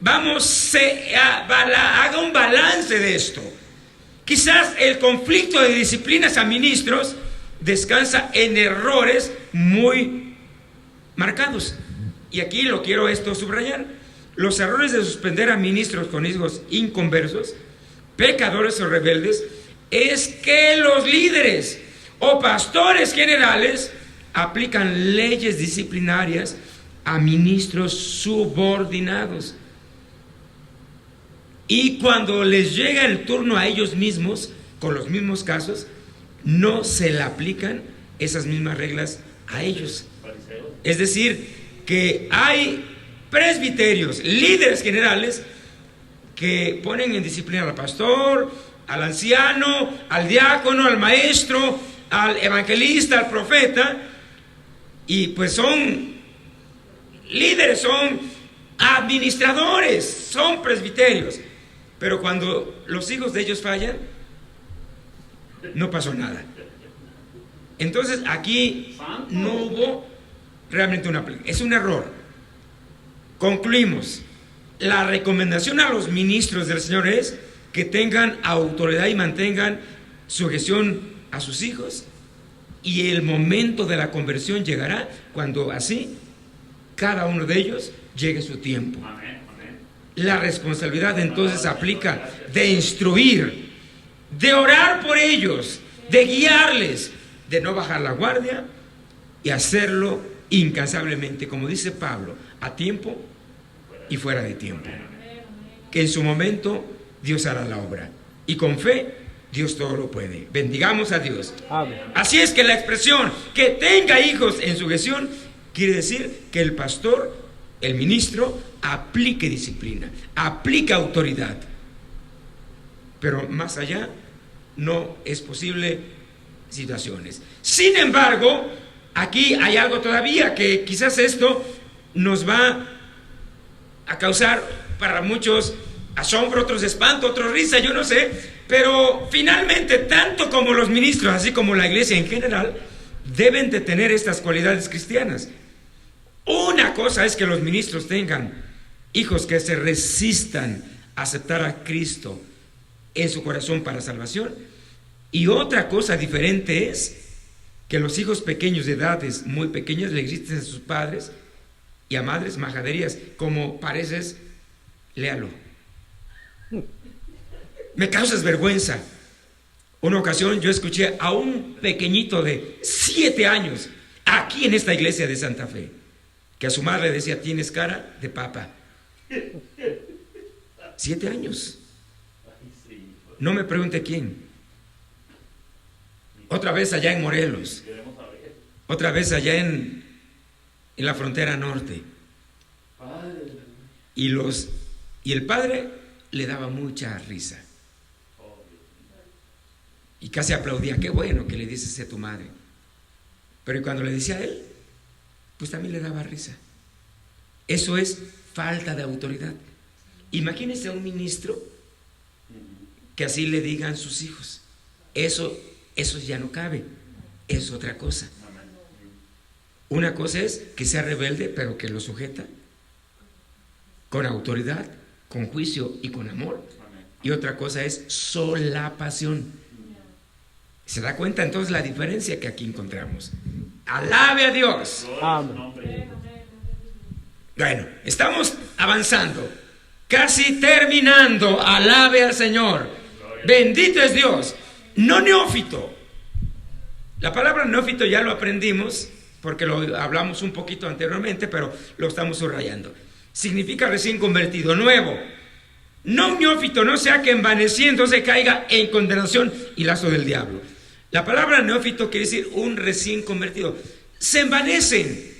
A: haga un balance de esto. Quizás el conflicto de disciplinas a ministros descansa en errores muy marcados. Y aquí lo quiero esto subrayar. Los errores de suspender a ministros con hijos inconversos, pecadores o rebeldes, es que los líderes o pastores generales aplican leyes disciplinarias a ministros subordinados. Y cuando les llega el turno a ellos mismos, con los mismos casos, no se le aplican esas mismas reglas a ellos. Es decir, que hay presbiterios, líderes generales, que ponen en disciplina al pastor, al anciano, al diácono, al maestro, al evangelista, al profeta, y pues son líderes, son administradores, son presbiterios. Pero cuando los hijos de ellos fallan, no pasó nada. Entonces aquí no hubo realmente es un error. Concluimos. La recomendación a los ministros del Señor es que tengan autoridad y mantengan sujeción a sus hijos, y el momento de la conversión llegará cuando así cada uno de ellos llegue su tiempo. La responsabilidad entonces aplica de instruir, de orar por ellos, de guiarles, de no bajar la guardia y hacerlo incansablemente, como dice Pablo, a tiempo y fuera de tiempo. Que en su momento Dios hará la obra, y con fe Dios todo lo puede. Bendigamos a Dios. Amén. Así es que la expresión que tenga hijos en sujeción quiere decir que el pastor, el ministro, aplique disciplina, aplique autoridad. Pero más allá no es posible situaciones. Sin embargo, aquí hay algo todavía que quizás esto nos va a causar para muchos asombro, otros espanto, otros risa, yo no sé, pero finalmente tanto como los ministros, así como la iglesia en general, deben de tener estas cualidades cristianas. Una cosa es que los ministros tengan hijos que se resistan a aceptar a Cristo en su corazón para salvación, y otra cosa diferente es que los hijos pequeños de edades muy pequeñas le griten a sus padres y a madres majaderías como pareces, léalo. Me causas vergüenza. Una ocasión yo escuché a un pequeñito de 7 años aquí en esta iglesia de Santa Fe, que a su madre decía: tienes cara de papa. 7 años. No me pregunte quién. Otra vez allá en Morelos. Otra vez allá en la frontera norte. Y el padre le daba mucha risa. Y casi aplaudía: qué bueno que le dices a tu madre. Pero cuando le decía a él, pues también le daba risa. Eso es falta de autoridad. Imagínese a un ministro que así le digan sus hijos. Eso ya no cabe. Es otra cosa. Una cosa es que sea rebelde, pero que lo sujeta con autoridad, con juicio y con amor. Y otra cosa es solapación. ¿Se da cuenta entonces la diferencia que aquí encontramos? ¡Alabe a Dios! Amén. Bueno, estamos avanzando, casi terminando. ¡Alabe al Señor! Bendito es Dios. No neófito. La palabra neófito ya lo aprendimos porque lo hablamos un poquito anteriormente, pero lo estamos subrayando. Significa recién convertido, nuevo. No neófito, no sea que envaneciéndose caiga en condenación y lazo del diablo. La palabra neófito quiere decir un recién convertido. Se envanecen,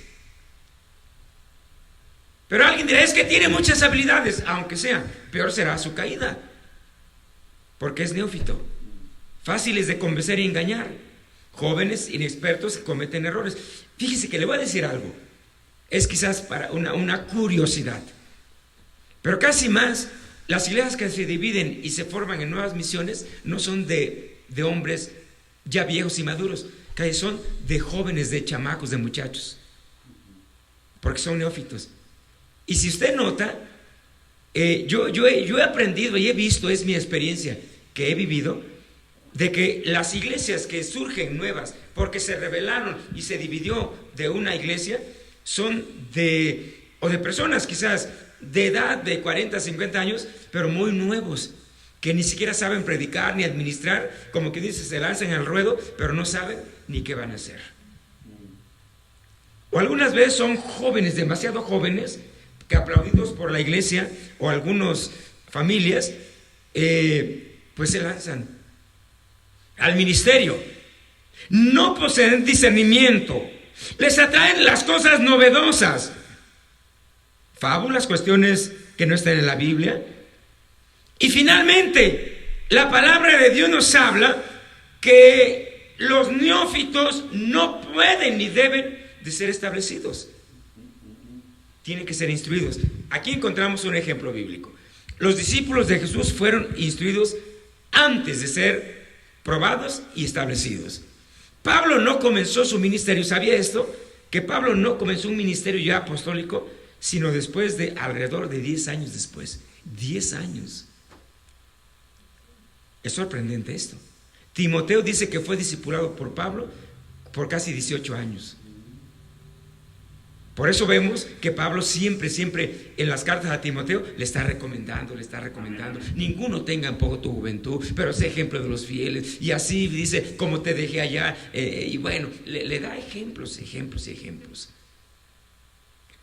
A: Pero alguien dirá, es que tiene muchas habilidades. Aunque sea, peor será su caída, porque es neófito, fáciles de convencer y engañar. Jóvenes inexpertos cometen errores. Fíjese que le voy a decir algo. Es quizás para una curiosidad, pero casi más, las iglesias que se dividen y se forman en nuevas misiones no son de hombres ya viejos y maduros, que son de jóvenes, de chamacos, de muchachos, porque son neófitos. Y si usted nota, yo he aprendido y he visto, es mi experiencia que he vivido, de que las iglesias que surgen nuevas, porque se rebelaron y se dividió de una iglesia, son de personas quizás de edad de 40, 50 años, pero muy nuevos, que ni siquiera saben predicar ni administrar, como que dice, se lanzan al ruedo, pero no saben ni qué van a hacer. O algunas veces son jóvenes, demasiado jóvenes, que aplaudidos por la iglesia o algunas familias, pues se lanzan al ministerio. No poseen discernimiento, les atraen las cosas novedosas, fábulas, cuestiones que no están en la Biblia. Y finalmente, la palabra de Dios nos habla que los neófitos no pueden ni deben de ser establecidos, tienen que ser instruidos. Aquí encontramos un ejemplo bíblico. Los discípulos de Jesús fueron instruidos antes de ser probados y establecidos. Pablo no comenzó su ministerio, ¿sabía esto? Que Pablo no comenzó un ministerio ya apostólico, sino después de alrededor de 10 años después. 10 años. Es sorprendente esto. Timoteo dice que fue discipulado por Pablo por casi 18 años. Por eso vemos que Pablo siempre en las cartas a Timoteo le está recomendando. Ninguno tenga en poco tu juventud, pero sé ejemplo de los fieles. Y así dice, como te dejé allá. Y bueno, le da ejemplos.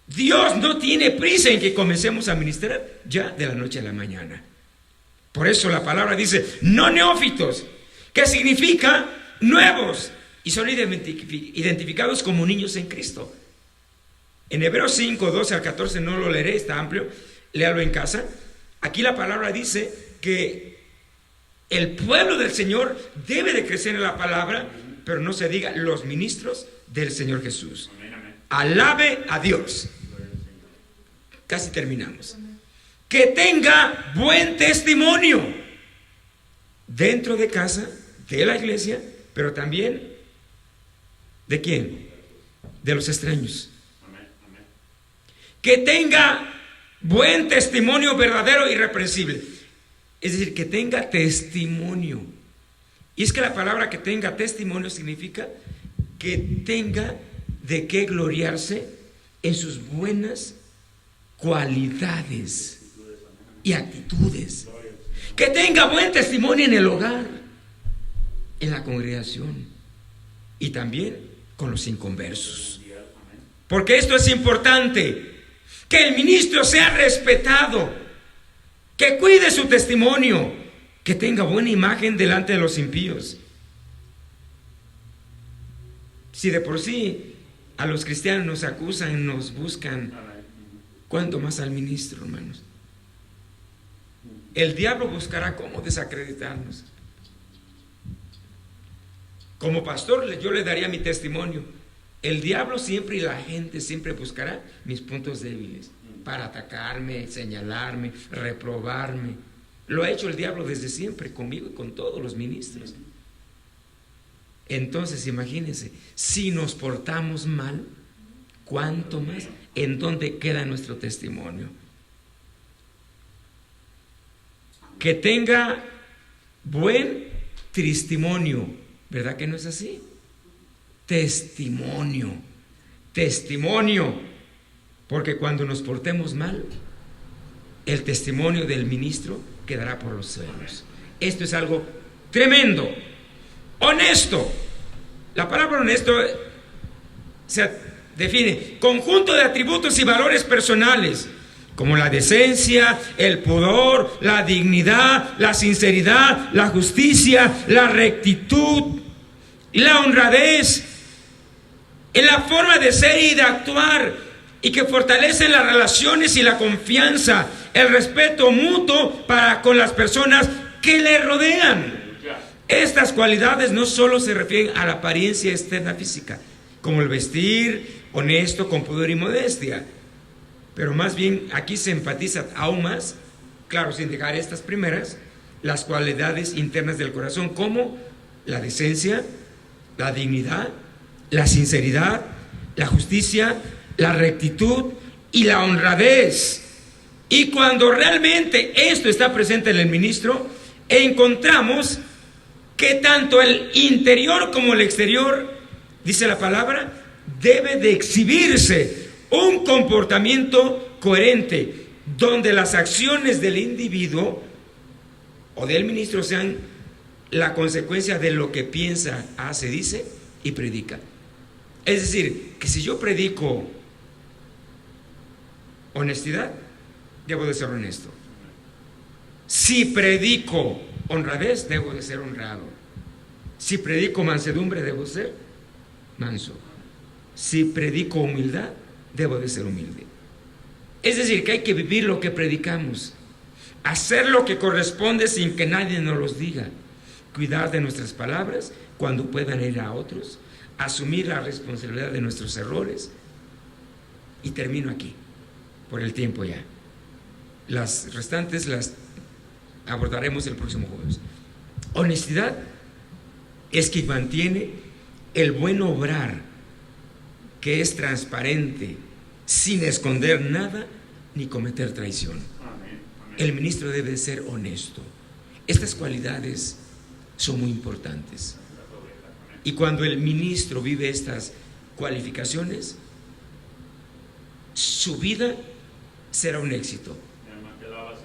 A: Dios no tiene prisa en que comencemos a ministrar ya de la noche a la mañana. Por eso la palabra dice, no neófitos, que significa nuevos, y son identificados como niños en Cristo. En Hebreos 5, 12 al 14, no lo leeré, está amplio, léalo en casa. Aquí la palabra dice que el pueblo del Señor debe de crecer en la palabra, pero no se diga los ministros del Señor Jesús. Alabe a Dios. Casi terminamos. Que tenga buen testimonio dentro de casa, de la iglesia, pero también ¿de quién? De los extraños. Que tenga buen testimonio verdadero y irreprensible. Es decir, que tenga testimonio. Y es que la palabra que tenga testimonio significa que tenga de qué gloriarse en sus buenas cualidades y actitudes. Que tenga buen testimonio en el hogar, en la congregación y también con los inconversos. Porque esto es importante. Que el ministro sea respetado, que cuide su testimonio, que tenga buena imagen delante de los impíos. Si de por sí a los cristianos nos acusan, nos buscan, ¿cuánto más al ministro, hermanos? El diablo buscará cómo desacreditarnos. Como pastor, yo le daría mi testimonio. El diablo siempre y la gente siempre buscará mis puntos débiles para atacarme, señalarme, reprobarme. Lo ha hecho el diablo desde siempre conmigo y con todos los ministros. Entonces, imagínense, si nos portamos mal, ¿cuánto más? ¿En dónde queda nuestro testimonio? Que tenga buen testimonio, ¿verdad que no es así? Testimonio, porque cuando nos portemos mal, el testimonio del ministro quedará por los suelos. Esto es algo tremendo. Honesto. La palabra honesto se define conjunto de atributos y valores personales, como la decencia, el pudor, la dignidad, la sinceridad, la justicia, la rectitud, la honradez, en la forma de ser y de actuar, y que fortalecen las relaciones y la confianza, el respeto mutuo con las personas que le rodean. Estas cualidades no solo se refieren a la apariencia externa física, como el vestir honesto, con pudor y modestia, pero más bien aquí se enfatiza aún más, claro, sin dejar estas primeras, las cualidades internas del corazón, como la decencia, la dignidad, la sinceridad, la justicia, la rectitud y la honradez. Y cuando realmente esto está presente en el ministro, encontramos que tanto el interior como el exterior, dice la palabra, debe de exhibirse un comportamiento coherente, donde las acciones del individuo o del ministro sean la consecuencia de lo que piensa, hace, dice y predica. Es decir, que si yo predico honestidad, debo de ser honesto. Si predico honradez, debo de ser honrado. Si predico mansedumbre, debo ser manso. Si predico humildad, debo de ser humilde. Es decir, que hay que vivir lo que predicamos, hacer lo que corresponde sin que nadie nos los diga, cuidar de nuestras palabras cuando puedan herir a otros, asumir la responsabilidad de nuestros errores. Y termino aquí, por el tiempo ya. Las restantes las abordaremos el próximo jueves. Honestidad es que mantiene el buen obrar, que es transparente, sin esconder nada ni cometer traición. El ministro debe ser honesto. Estas cualidades son muy importantes. Y cuando el ministro vive estas cualificaciones, su vida será un éxito.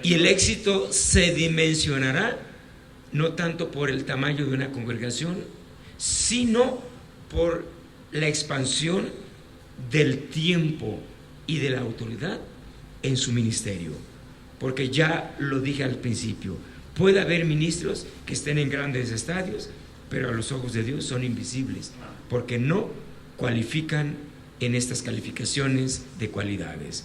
A: Y el éxito se dimensionará no tanto por el tamaño de una congregación, sino por la expansión del tiempo y de la autoridad en su ministerio. Porque ya lo dije al principio, puede haber ministros que estén en grandes estadios, pero a los ojos de Dios son invisibles, porque no cualifican en estas calificaciones de cualidades.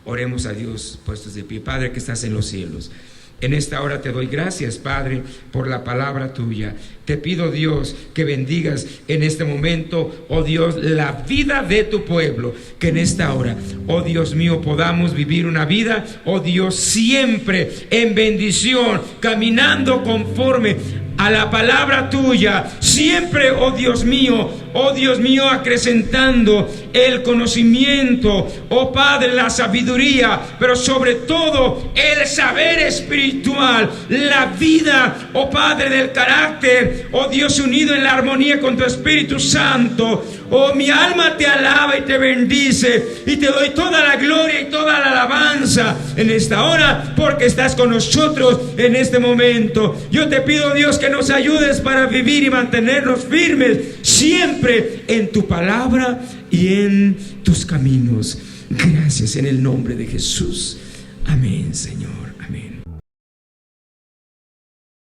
A: Oremos a Dios puestos de pie. Padre que estás en los cielos, en esta hora te doy gracias, Padre, por la palabra tuya. Te pido, Dios, que bendigas en este momento, oh Dios, la vida de tu pueblo. Que en esta hora, oh Dios mío, podamos vivir una vida, oh Dios, siempre en bendición, caminando conforme a la palabra tuya. Siempre, oh Dios mío, acrecentando el conocimiento, oh Padre, la sabiduría, pero sobre todo el saber espiritual, la vida, oh Padre, del carácter, oh Dios, unido en la armonía con tu Espíritu Santo. Oh, mi alma te alaba y te bendice, y te doy toda la gloria y toda la alabanza en esta hora, porque estás con nosotros en este momento. Yo te pido, Dios, que nos ayudes para vivir y mantenernos firmes siempre en tu palabra y en tus caminos. Gracias en el nombre de Jesús. Amén, Señor.